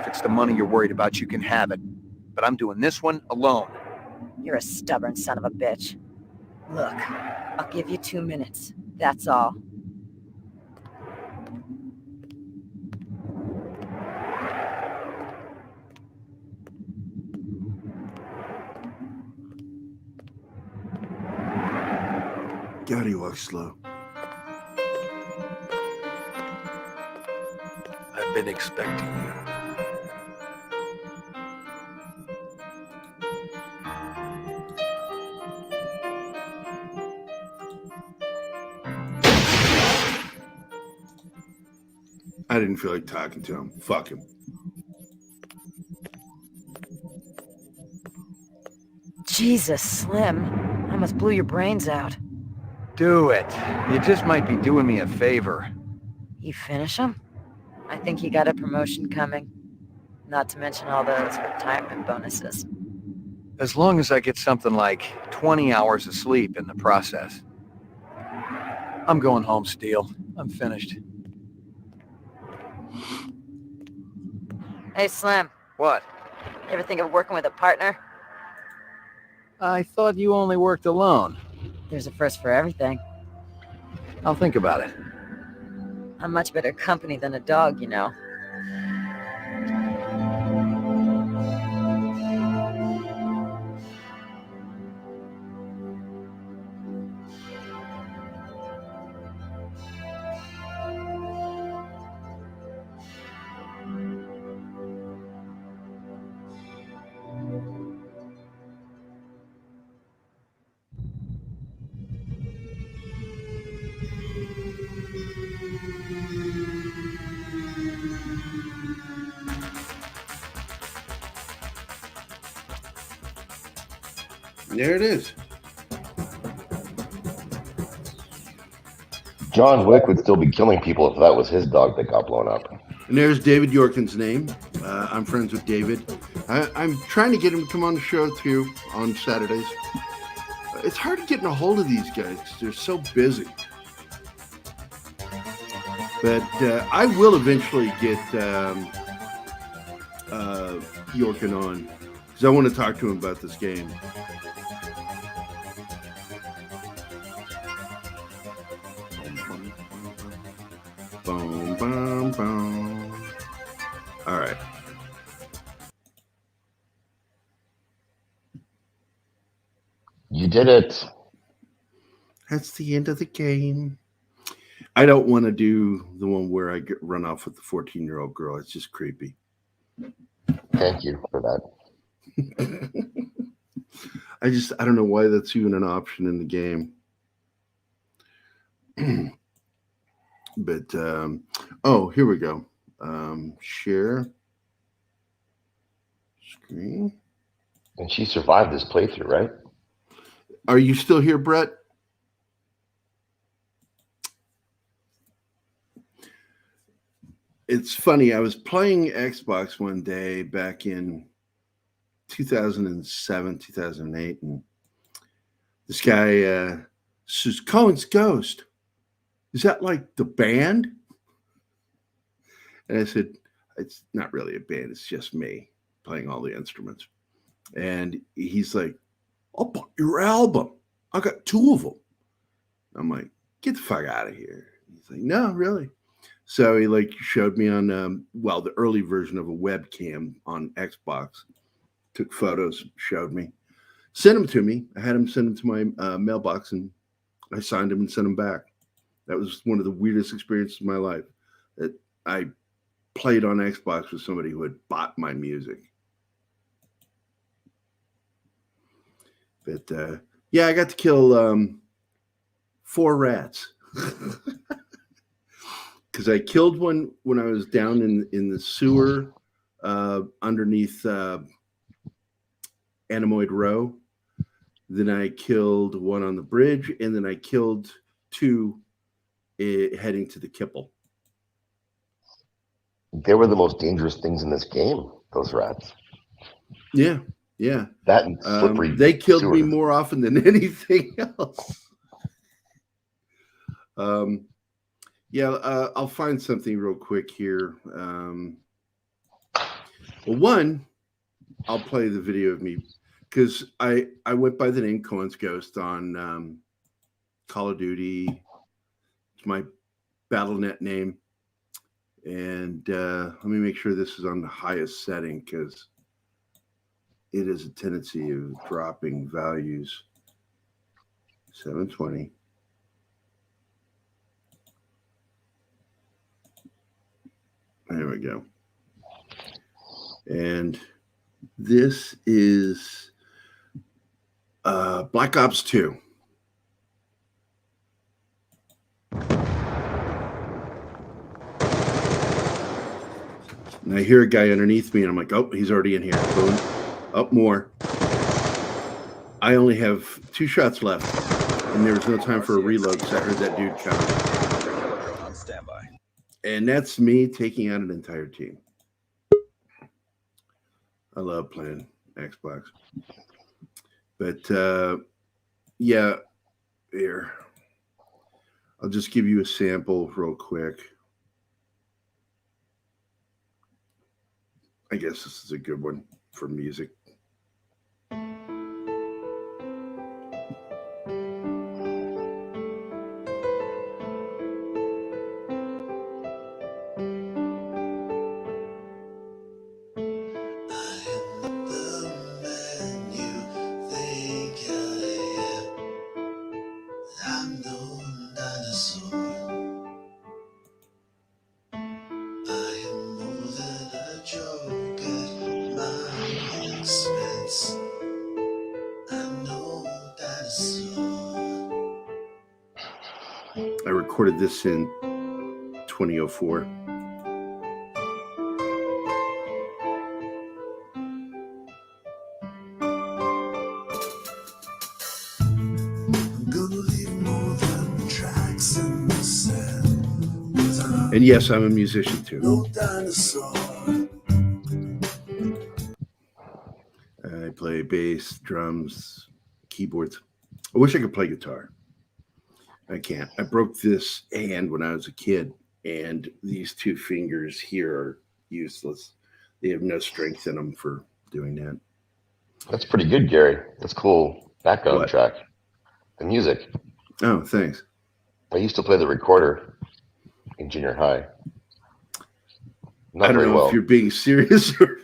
If it's the money you're worried about, you can have it. But I'm doing this one alone. You're a stubborn son of a bitch. Look, I'll give you 2 minutes. That's all. God, he walks slow. I've been expecting you. I didn't feel like talking to him. Fuck him. Jesus, Slim. I almost blew your brains out. Do it. You just might be doing me a favor. You finish him? I think you got a promotion coming. Not to mention all those retirement bonuses. As long as I get something like 20 hours of sleep in the process. I'm going home, Steele. I'm finished. Hey, Slim. What? You ever think of working with a partner? I thought you only worked alone. There's a first for everything. I'll think about it. I'm much better company than a dog, you know. There it is. John Wick would still be killing people if that was his dog that got blown up. And there's David Yorkin's name. I'm friends with David. I'm trying to get him to come on the show too on Saturdays. It's hard to get a hold of these guys. They're so busy. But I will eventually get Yorkin on because I want to talk to him about this game. Boom, boom, boom. All right. You did it. That's the end of the game. I don't want to do the one where I get run off with the 14-year-old girl. It's just creepy. Thank you for that. I don't know why that's even an option in the game. But, oh, here we go. Share screen. And she survived this playthrough, right? Are you still here, Brett? It's funny. I was playing Xbox one day back in 2007, 2008, and this guy says, Cohen's Ghost. Is that like the band? And I said, it's not really a band. It's just me playing all the instruments. And he's like, I'll buy your album. I got 2 of them. I'm like, get the fuck out of here. He's like, no, really. So he like showed me on, the early version of a webcam on Xbox. Took photos, showed me. Sent them to me. I had him send them to my mailbox, and I signed them and sent them back. That was one of the weirdest experiences of my life. That I played on Xbox with somebody who had bought my music. But yeah, I got to kill 4 rats. Because I killed one when I was down in the sewer underneath Anemoid Row. Then I killed one on the bridge, and then I killed 2 heading to the Kipple. They were the most dangerous things in this game, those rats. Yeah, yeah. That and slippery they killed sewer. me more often than anything else. Yeah, I'll find something real quick here. Well, one, I'll play the video of me because I went by the name Cohen's Ghost on Call of Duty. It's my BattleNet name. And let me make sure this is on the highest setting because it is a tendency of dropping values. 720. There we go. And this is Black Ops 2. And I hear a guy underneath me, and I'm like, oh, he's already in here. Boom. Up more. I only have 2 shots left, and there was no time for a reload because I heard that dude coming. On standby. And that's me taking out an entire team. I love playing Xbox. But, yeah, here. I'll just give you a sample real quick. I guess this is a good one for music. I recorded this in 2004. And yes, I'm a musician too. play bass, drums, keyboards. I wish I could play guitar. I can't. I broke this hand when I was a kid, and these two fingers here are useless. They have no strength in them for doing that. That's pretty good, Gary. That's cool background track. The music. Oh, thanks. I used to play the recorder in junior high. Not I don't very know well. if you're being serious or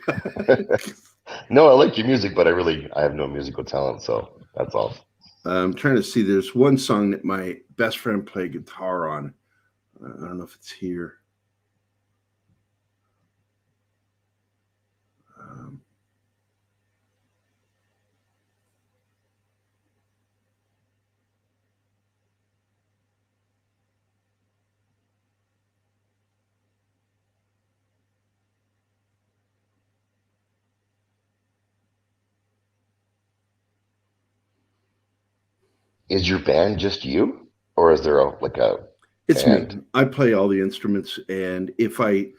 No, I like your music, but I have no musical talent, so that's all. I'm trying to see. There's one song that my best friend played guitar on. I don't know if it's here. Is your band just you, or is there It's band? me. I play all the instruments, and if I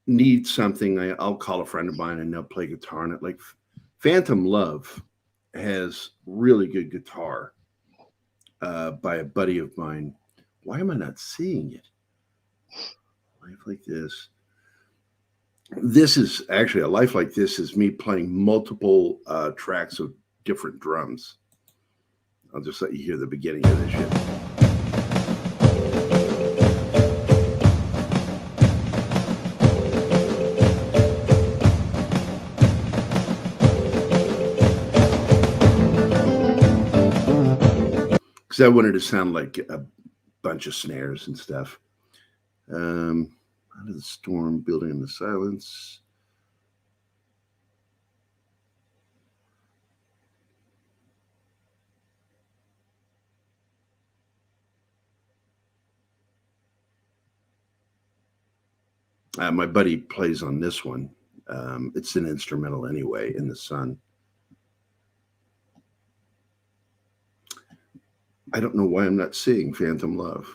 need something, I'll call a friend of mine and they'll play guitar on it. Like Phantom Love has really good guitar by a buddy of mine. Why am I not seeing it? Life Like This. This is actually a Life Like This is me playing multiple tracks of different drums. I'll just let you hear the beginning of this shit. Because I wanted to sound like a bunch of snares and stuff. Out of the storm, building in the silence. My buddy plays on this one. It's an instrumental anyway, In the Sun. I don't know why I'm not seeing Phantom Love.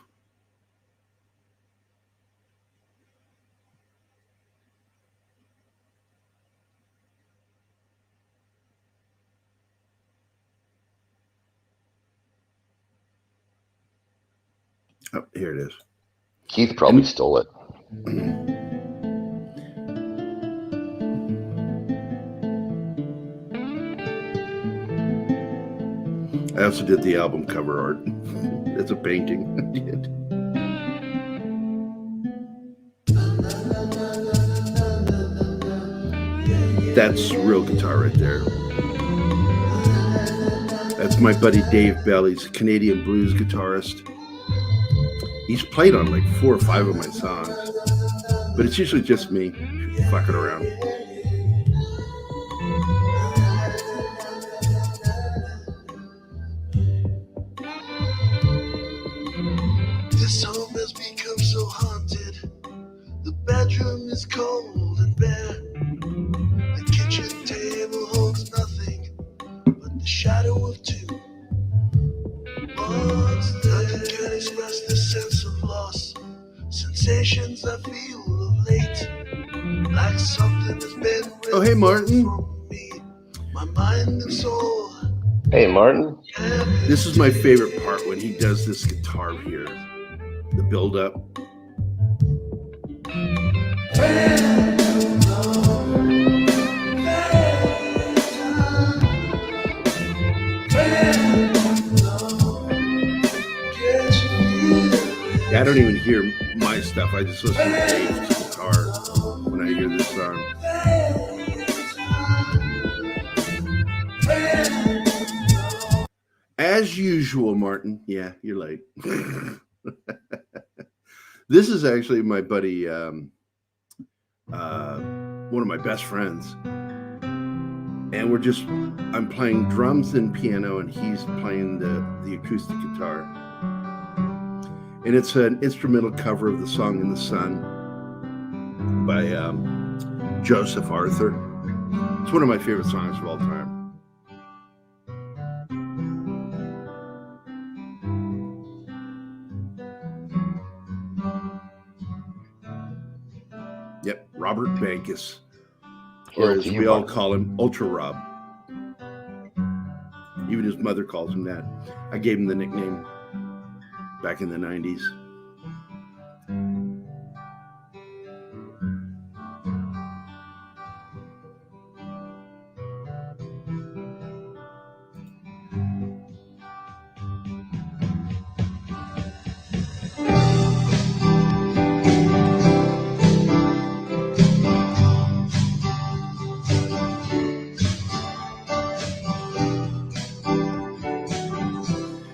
Oh, here it is. Keith probably stole it. I also did the album cover art. It's a painting. I did. That's real guitar right there. That's my buddy Dave Bell. He's a Canadian blues guitarist. He's played on like 4 or 5 of my songs, but it's usually just me fucking around. This home has become so haunted. The bedroom is cold and bare. The kitchen table holds nothing but the shadow of 2 monsters. Nothing can express this sense of loss. Sensations I feel of late, like something has been. Oh, hey, Martin. My mind and soul. Hey, Martin. This is my favorite part when he does this guitar here. The build up. Yeah, I don't even hear my stuff. I just listen to Dave's guitar when I hear this song. As usual, Martin. Yeah, you're late. This is actually my buddy, one of my best friends. And I'm playing drums and piano, and he's playing the acoustic guitar. And it's an instrumental cover of the song In the Sun by Joseph Arthur. It's one of my favorite songs of all time. Yep, Robert Bankus, or as we all call him, Ultra Rob. Even his mother calls him that. I gave him the nickname back in the 90s.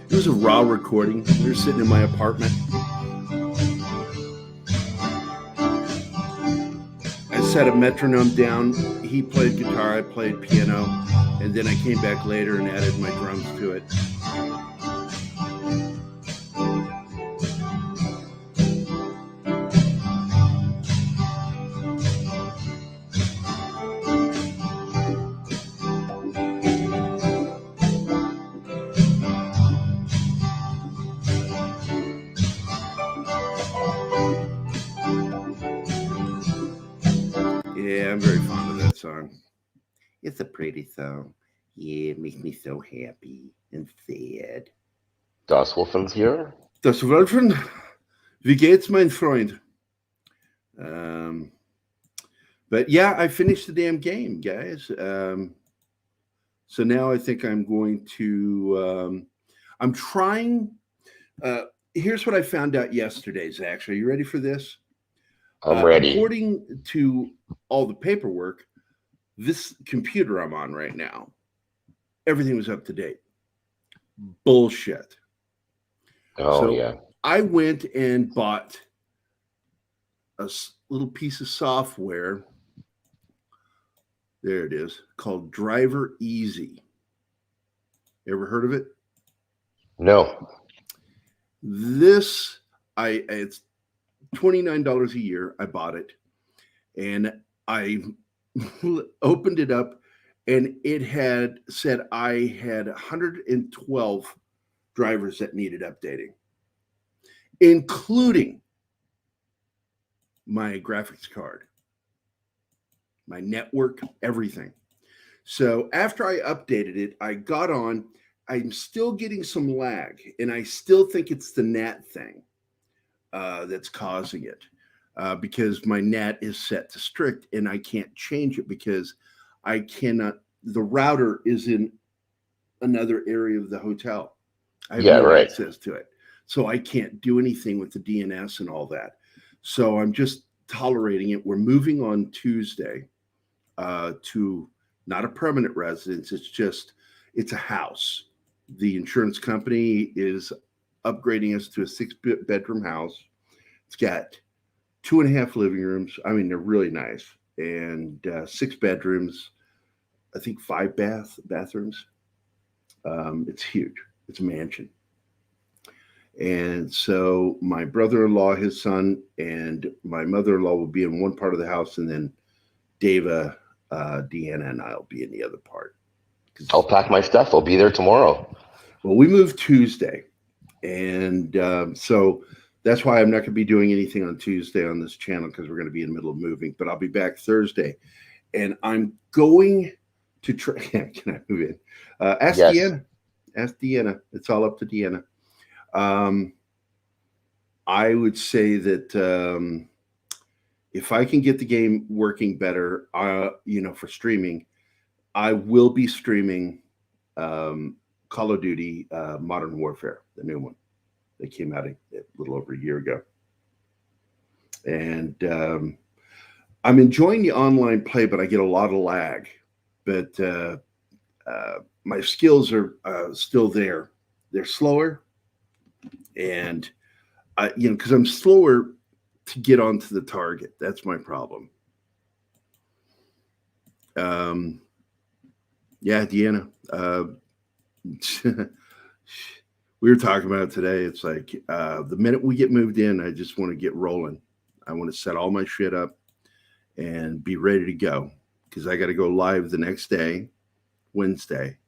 It was a raw recording. We were sitting in my apartment. I set a metronome down. He played guitar, I played piano, and then I came back later and added my drums to it. Yeah, I'm very fond of that song. It's a pretty song. Yeah, it makes me so happy and sad. Das Wolfen's here. Das Wolfen, wie geht's, mein Freund? But yeah, I finished the damn game, guys. So now I think I'm going to, I'm trying, here's what I found out yesterday, Zach. Are you ready for this? I'm ready. According to all the paperwork, this computer I'm on right now, everything was up to date. Bullshit. Oh, yeah. I went and bought a little piece of software. There it is, called Driver Easy. Ever heard of it? No. It's $29 a year. I bought it, and I opened it up, and it had said I had 112 drivers that needed updating, including my graphics card, my network, everything. So after I updated it, I got on. I'm still getting some lag, and I still think it's the NAT thing that's causing it, because my NAT is set to strict, and I can't change it because I cannot. The router is in another area of the hotel. I have no access to it, so I can't do anything with the DNS and all that. So I'm just tolerating it. We're moving on Tuesday to not a permanent residence. It's a house. The insurance company is upgrading us to a 6-bedroom house. It's got 2.5 living rooms. I mean, they're really nice. And 6 bedrooms, I think 5 bathrooms. It's huge. It's a mansion. And so my brother-in-law, his son, and my mother-in-law will be in one part of the house, and then Dava, Deanna, and I'll be in the other part. I'll pack my stuff. I'll be there tomorrow. Well, we move Tuesday. And so that's why I'm not going to be doing anything on Tuesday on this channel, because we're going to be in the middle of moving. But I'll be back Thursday. And I'm going to try. Can I move in? Ask Yes. Deanna. Ask Deanna. It's all up to Deanna. I would say that if I can get the game working better, for streaming, I will be streaming Call of Duty Modern Warfare, the new one that came out a little over a year ago. And I'm enjoying the online play, but I get a lot of lag. But my skills are still there. They're slower. And, because I'm slower to get onto the target. That's my problem. Yeah, Deanna. We were talking about it today. It's like the minute we get moved in, I just want to get rolling. I want to set all my shit up and be ready to go, because I got to go live the next day, Wednesday,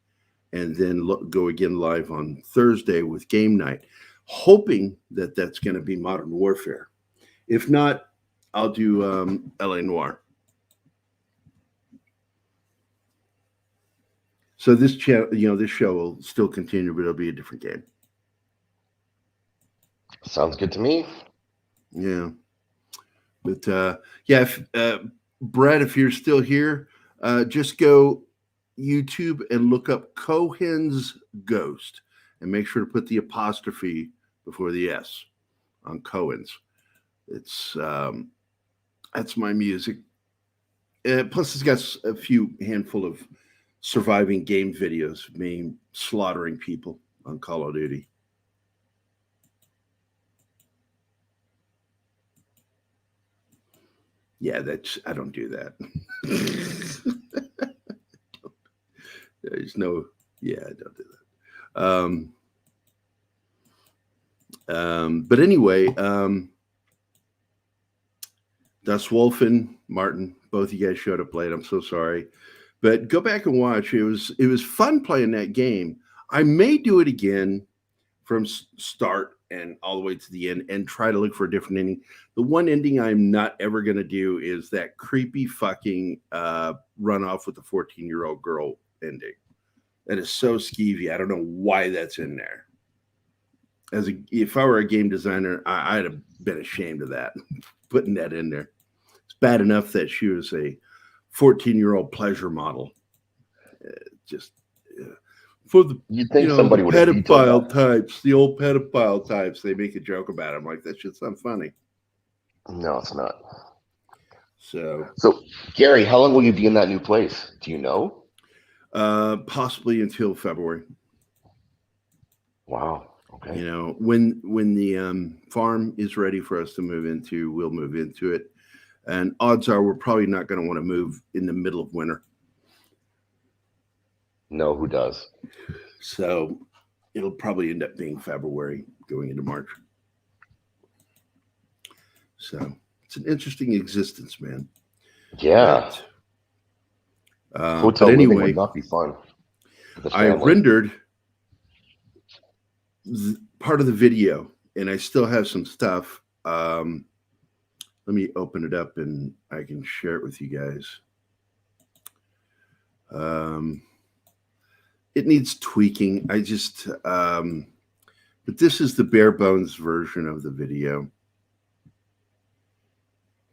and then go again live on Thursday with game night, hoping that that's going to be Modern Warfare. If not, I'll do LA Noire. So this channel, this show will still continue, but it'll be a different game. Sounds good to me. Yeah. But Brett, if you're still here, just go YouTube and look up Cohen's Ghost and make sure to put the apostrophe before the S on Cohen's. It's that's my music. Plus, it's got a few handful of surviving game videos of me slaughtering people on Call of Duty. Yeah, I don't do that. There's no, I don't do that. But anyway, Das Wolfen, Martin, both of you guys showed up late. I'm so sorry. But go back and watch. It was fun playing that game. I may do it again from start and all the way to the end and try to look for a different ending. The one ending I'm not ever going to do is that creepy fucking run off with the 14-year-old girl ending. That is so skeevy. I don't know why that's in there. If I were a game designer, I'd have been ashamed of that, putting that in there. It's bad enough that she was a 14-year-old pleasure model. For the somebody would have pedophile types, the old pedophile types, they make a joke about it. I'm like, that shit's not funny. No, it's not. So Gerry, how long will you be in that new place? Do you know? Possibly until February. Wow. Okay. When the farm is ready for us to move into, we'll move into it. And odds are we're probably not going to want to move in the middle of winter. No, who does? So it'll probably end up being February going into March. So it's an interesting existence, man. Yeah. Hotel but anyway, living would not be fun. I rendered part of the video, and I still have some stuff. Let me open it up, and I can share it with you guys. It needs tweaking. But this is the bare bones version of the video.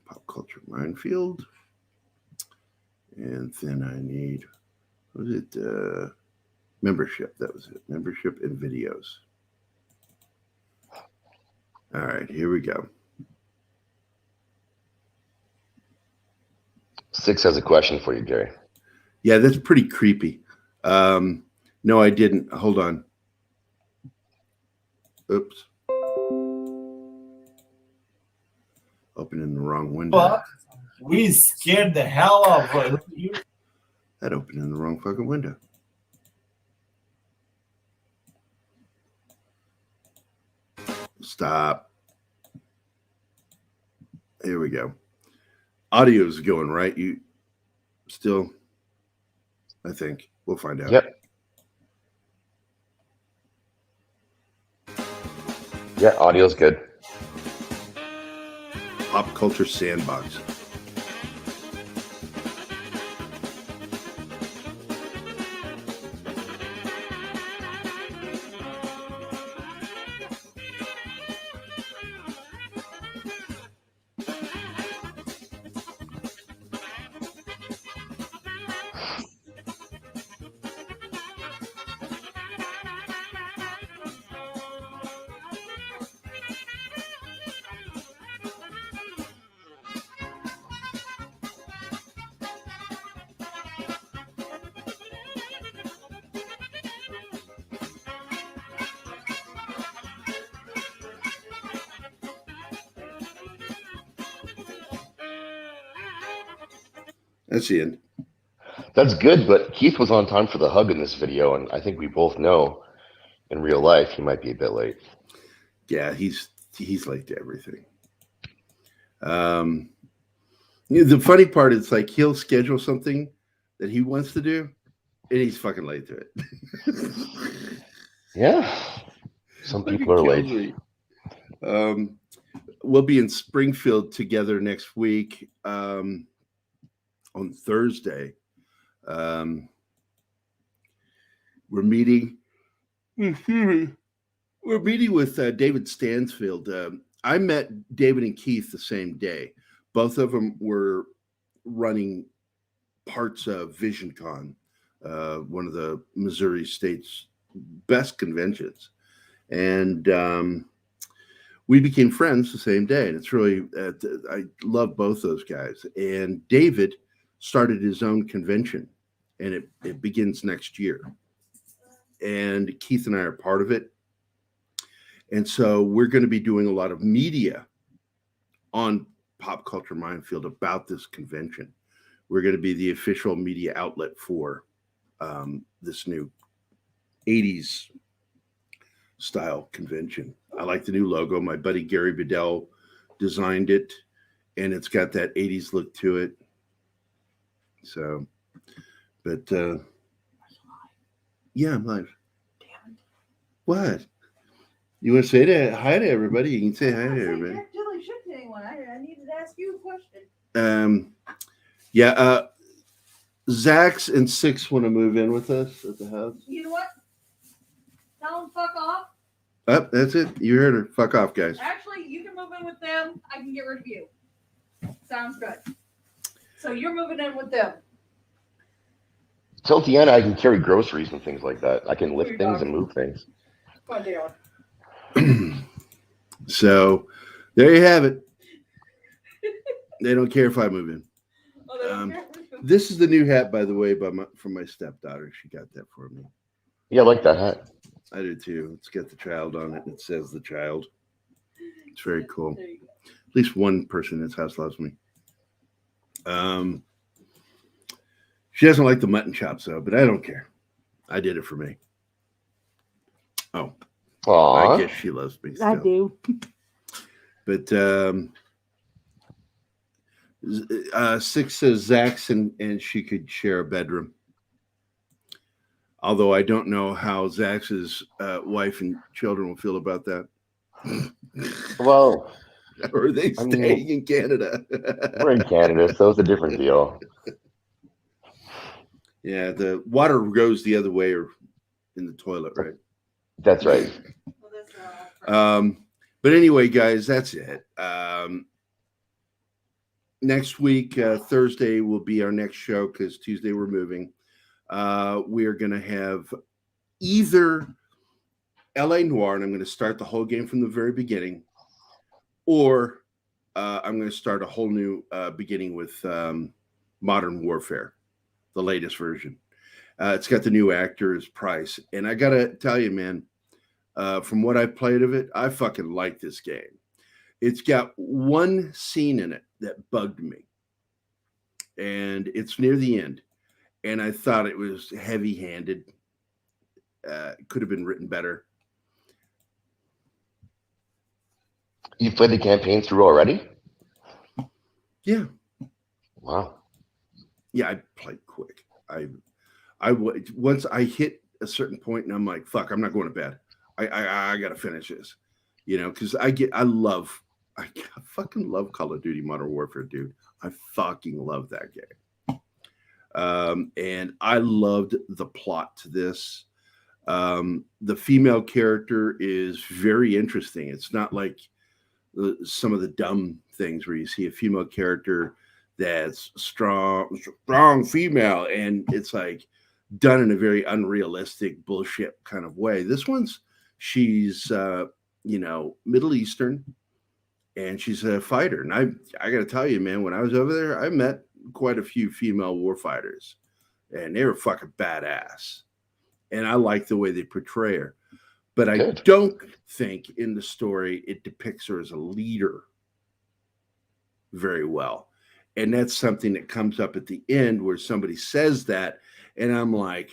Pop Culture Minefield. And then I need, membership. That was it. Membership and videos. All right, here we go. Six has a question for you, Gerry. Yeah, that's pretty creepy. No, I didn't. Hold on. Oops. Opening the wrong window. What? We scared the hell out of you. That opened in the wrong fucking window. Stop. Here we go. Audio's going, right? You still, I think. We'll find out. Yep. Yeah, audio's good. Pop Culture Sandbox. That's the end. That's good, but Keith was on time for the hug in this video, and I think we both know in real life he might be a bit late. Yeah, he's late to everything. The funny part is, like, he'll schedule something that he wants to do, and he's fucking late to it. Yeah, some people are late. We'll be in Springfield together next week on Thursday. we're meeting. We're meeting with David Stansfield. I met David and Keith the same day. Both of them were running parts of VisionCon, one of the Missouri State's best conventions. And we became friends the same day. And it's really, I love both those guys. And David started his own convention, and it begins next year. And Keith and I are part of it. And so we're going to be doing a lot of media on Pop Culture Minefield about this convention. We're going to be the official media outlet for this new 80s style convention. I like the new logo. My buddy Gerry Bedell designed it, and it's got that 80s look to it. So, but yeah, I'm live. Damn it. What? You want to say hi to everybody? You can say hi to everybody. I totally should to anyone. I needed to ask you a question. Yeah, Zax and Six want to move in with us at the house. You know what? Tell them fuck off. Oh, that's it. You heard her. Fuck off, guys. Actually, you can move in with them. I can get rid of you. Sounds good. So you're moving in with them. Till Deanna, I can carry groceries and things like that. I can lift things and move things. Come on, Dale. So there you have it. They don't care if I move in. Oh, they don't care. This is the new hat, by the way, from my stepdaughter. She got that for me. Yeah, I like that hat. I do too. It's got the child on it. It says the child. It's very cool. At least one person in this house loves me. She doesn't like the mutton chops though, but I don't care. I did it for me. Oh. Aww. I guess she loves me still. I do. But Six says Zax and she could share a bedroom. Although I don't know how Zax's wife and children will feel about that. Well, or are they staying in Canada? We're in Canada, so it's a different deal. Yeah, the water goes the other way or in the toilet, right? That's right. But anyway, guys, that's it. Next week, Thursday will be our next show because Tuesday we're moving. We are going to have either LA Noire, and I'm going to start the whole game from the very beginning, or I'm going to start a whole new beginning with Modern Warfare, the latest version. It's got the new actors, Price. And I got to tell you, man, from what I played of it, I fucking like this game. It's got one scene in it that bugged me, and it's near the end. And I thought it was heavy-handed. Could have been written better. You've played the campaign through already? Yeah. Wow. Yeah, I played quick. Once I hit a certain point, and I'm like, "Fuck, I'm not going to bed. I got to finish this," because I fucking love Call of Duty Modern Warfare, dude. I fucking love that game. And I loved the plot to this. The female character is very interesting. It's not like some of the dumb things where you see a female character that's strong female, and it's like done in a very unrealistic bullshit kind of way. This one's she's Middle Eastern, and she's a fighter. And I got to tell you, man, when I was over there, I met quite a few female war fighters, and they were fucking badass. And I like the way they portray her. But I don't think in the story it depicts her as a leader very well. And that's something that comes up at the end where somebody says that, and I'm like,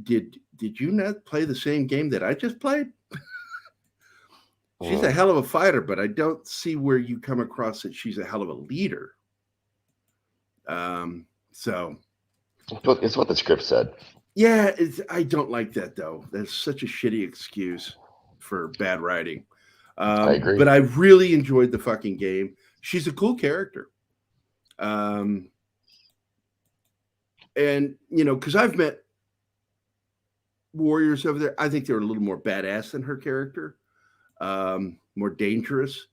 did you not play the same game that I just played? She's a hell of a fighter, but I don't see where you come across that she's a hell of a leader. So it's what the script said. Yeah, I don't like that though. That's such a shitty excuse for bad writing. I agree. But I really enjoyed the fucking game. She's a cool character. And because I've met warriors over there. I think they were a little more badass than her character, more dangerous.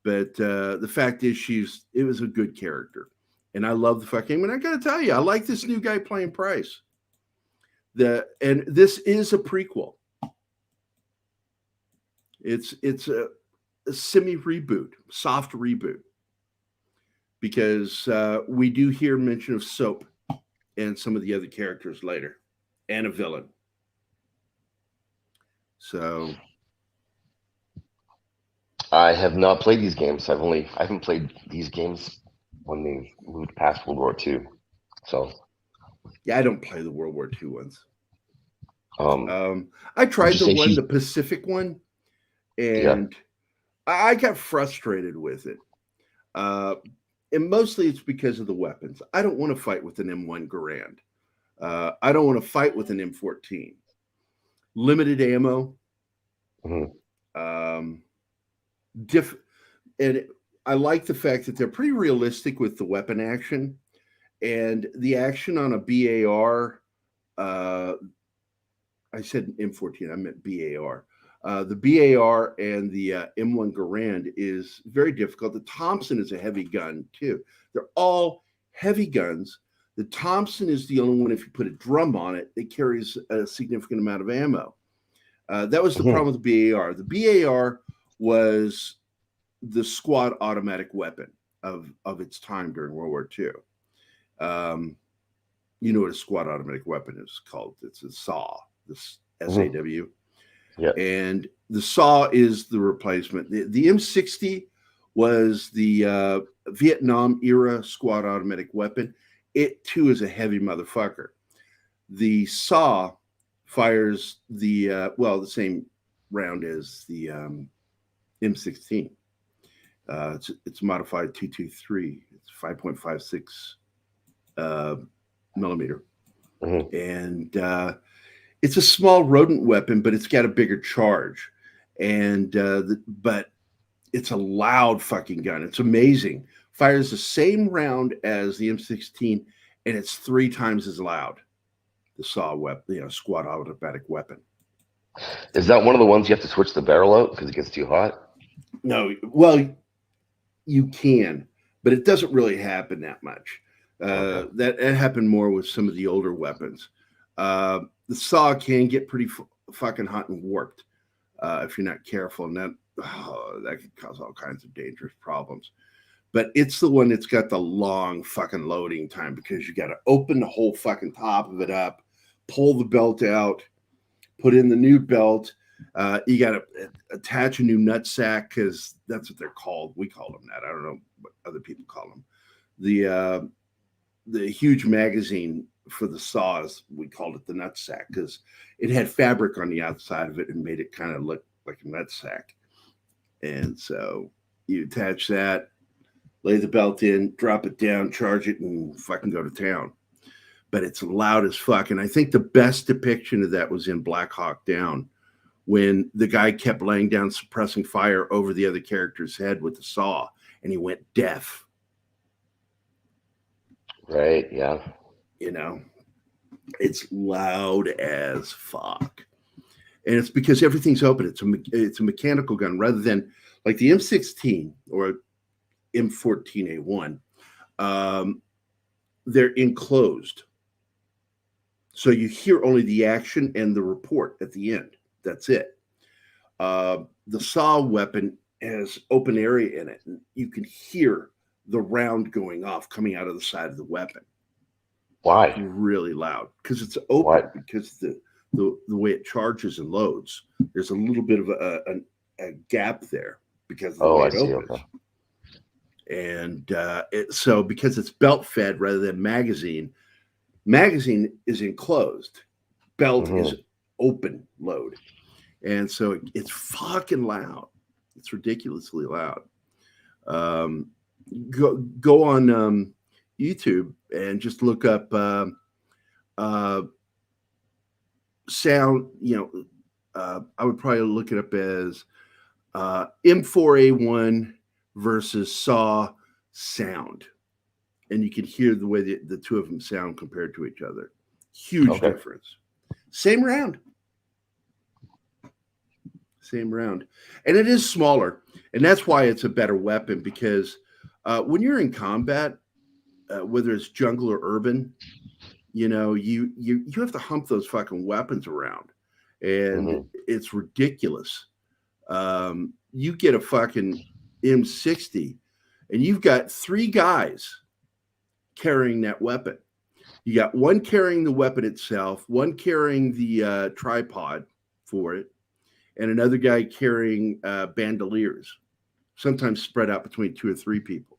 But the fact is, it was a good character, and I love the fucking. And I got to tell you, I like this new guy playing Price. And this is a prequel. It's a semi reboot, soft reboot, because we do hear mention of Soap and some of the other characters later, and a villain. So I have not played these games. I haven't played these games when they moved past World War II. So yeah, I don't play the World War II ones. I tried the Pacific one, and I got frustrated with it. And mostly it's because of the weapons. I don't want to fight with an M1 Garand. I don't want to fight with an M14. Limited ammo. Mm-hmm. And I like the fact that they're pretty realistic with the weapon action, and the action on a BAR. I said M14. I meant BAR. The BAR and the M1 Garand is very difficult. The Thompson is a heavy gun too. They're all heavy guns. The Thompson is the only one, if you put a drum on it, it carries a significant amount of ammo. That was the problem with the BAR. The BAR was the squad automatic weapon of its time during World War II. You know what a squad automatic weapon is called? It's a SAW, this SAW. Yeah. And the SAW is the replacement. The M60 was the Vietnam era squad automatic weapon. It too is a heavy motherfucker. The SAW fires the same round as the M16. It's modified 223. It's 5.56 millimeter, and it's a small rodent weapon, but it's got a bigger charge, and but it's a loud fucking gun. It's amazing. Fires the same round as the M16, and it's 3 times as loud. The SAW weapon, squad automatic weapon. Is that one of the ones you have to switch the barrel out because it gets too hot? No, well, you can, but it doesn't really happen that much. That happened more with some of the older weapons. The SAW can get pretty fucking hot and warped if you're not careful, and that could cause all kinds of dangerous problems. But it's the one that's got the long fucking loading time, because you got to open the whole fucking top of it up, pull the belt out, put in the new belt. You got to attach a new nut sack, because that's what they're called. We call them that. I don't know what other people call them. The huge magazine for the saws, we called it the nut sack, because it had fabric on the outside of it and made it kind of look like a nut sack. And so you attach that, lay the belt in, drop it down, charge it, and fucking go to town. But it's loud as fuck. And I think the best depiction of that was in Black Hawk Down, when the guy kept laying down suppressing fire over the other character's head with the saw, and he went deaf. Right, yeah. It's loud as fuck. And it's because everything's open. It's a mechanical gun, rather than like the M16 or M14A1. They're enclosed. So you hear only the action and the report at the end. That's it. The SAW weapon has open area in it, and you can hear the round going off coming out of the side of the weapon. Why? It's really loud, because it's open. Because the way it charges and loads, there's a little bit of a gap there because of the way it opens. Okay. And so because it's belt fed rather than magazine is enclosed, belt is open load, and so it's fucking loud. It's ridiculously loud. Go on YouTube and just look up sound. I would probably look it up as M4A1 versus SAW sound, and you can hear the way the two of them sound compared to each other. Huge difference. Same round, Same round. And it is smaller. And that's why it's a better weapon, because when you're in combat, whether it's jungle or urban, you have to hump those fucking weapons around. And it's ridiculous. You get a fucking M60 and you've got 3 guys carrying that weapon. You got one carrying the weapon itself, one carrying the tripod for it, and another guy carrying bandoliers, sometimes spread out between 2 or 3 people.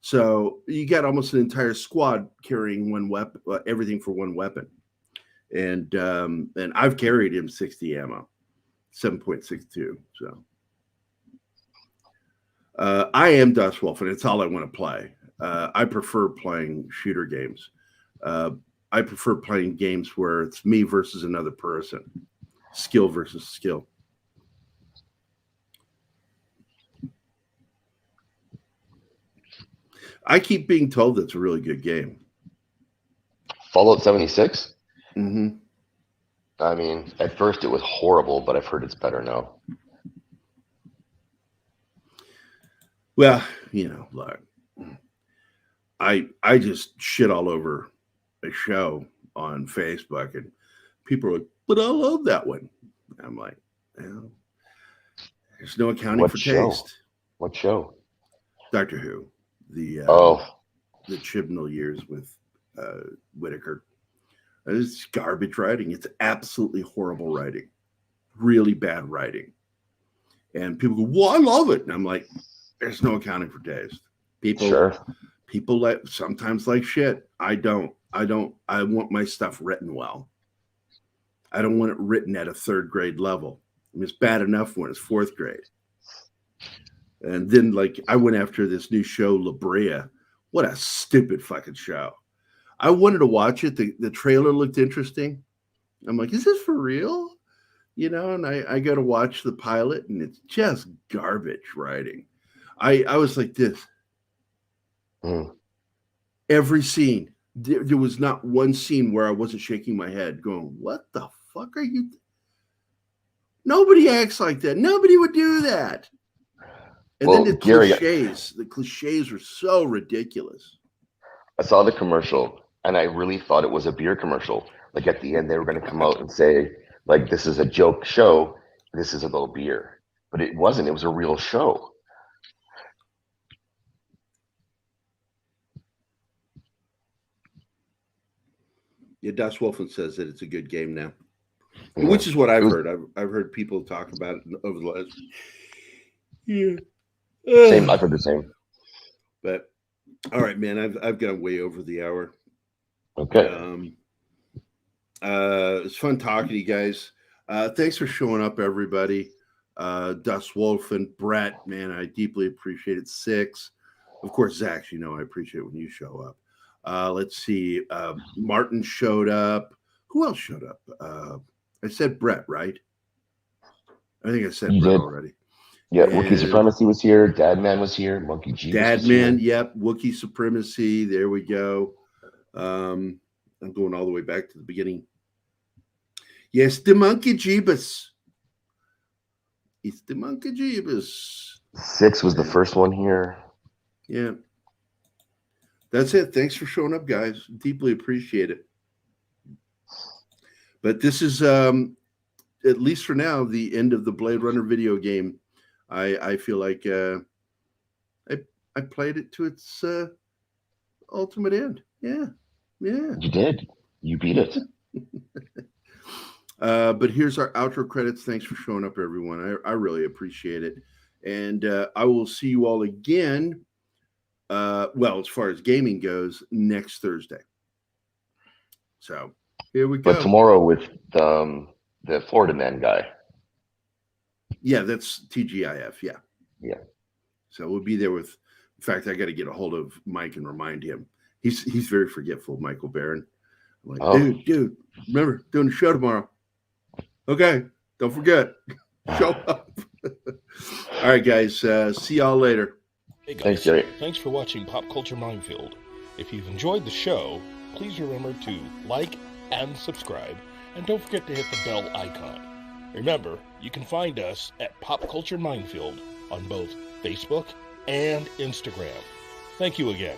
So you got almost an entire squad carrying one weapon, everything for one weapon. And I've carried M60 ammo, 7.62. So I am Dust Wolf, and it's all I want to play. I prefer playing shooter games. I prefer playing games where it's me versus another person, skill versus skill. I keep being told it's a really good game. Fallout 76? Mm-hmm. I mean, at first it was horrible, but I've heard it's better now. Well, look, I just shit all over a show on Facebook, and people are like, but I love that one. I'm like, well, there's no accounting for taste. What show? Doctor Who. The Chibnall years with Whittaker. It's garbage writing. It's absolutely horrible writing. Really bad writing. And people go, well, I love it. And I'm like, there's no accounting for taste. People sometimes like shit. I don't. I want my stuff written well. I don't want it written at a 3rd grade level. I mean, it's bad enough when it's 4th grade. And then, I went after this new show, La Brea. What a stupid fucking show. I wanted to watch it. The trailer looked interesting. I'm like, is this for real? And I go to watch the pilot, and it's just garbage writing. I was like this. Every scene. There was not one scene where I wasn't shaking my head going, what the fuck are you? Nobody acts like that. Nobody would do that. And then the cliches are so ridiculous. I saw the commercial and I really thought it was a beer commercial. Like at the end, they were going to come out and say, this is a joke show. This is about beer. But it wasn't. It was a real show. Yeah, Dust Wolfen says that it's a good game now, which is what I've heard. I've heard people talk about it over the last year. Same. I've heard the same. But all right, man, I've gone way over the hour. Okay. It's fun talking to you guys. Thanks for showing up, everybody. Dust Wolfen, Brett, man, I deeply appreciate it. 6, of course, Zach. I appreciate it when you show up. Let's see. Martin showed up. Who else showed up? I said Brett, right? I think I said you Brett did. already. Yeah, Wookiee Supremacy was here. Dadman was here. Monkey G. Dadman, yep. Wookiee Supremacy. There we go. I'm going all the way back to the beginning. Yes, the Monkey Jeebus. It's the Monkey Jeebus. 6 was the first one here. Yeah. That's it. Thanks for showing up, guys. Deeply appreciate it. But this is, at least for now, the end of the Blade Runner video game. I feel like I played it to its ultimate end. Yeah. You did. You beat it. But here's our outro credits. Thanks for showing up, everyone. I really appreciate it. And I will see you all again. As far as gaming goes, next Thursday. So here we go. But tomorrow with the Florida Man guy. Yeah, that's TGIF. Yeah. Yeah. So we'll be there with. In fact, I got to get a hold of Mike and remind him. He's very forgetful, Michael Barron. I'm like, dude, remember doing the show tomorrow. Okay, don't forget. Show up. All right, guys. See y'all later. Hey guys, thanks, Gerry. Thanks for watching Pop Culture Minefield. If you've enjoyed the show, please remember to like and subscribe, and don't forget to hit the bell icon. Remember, you can find us at Pop Culture Minefield on both Facebook and Instagram. Thank you again.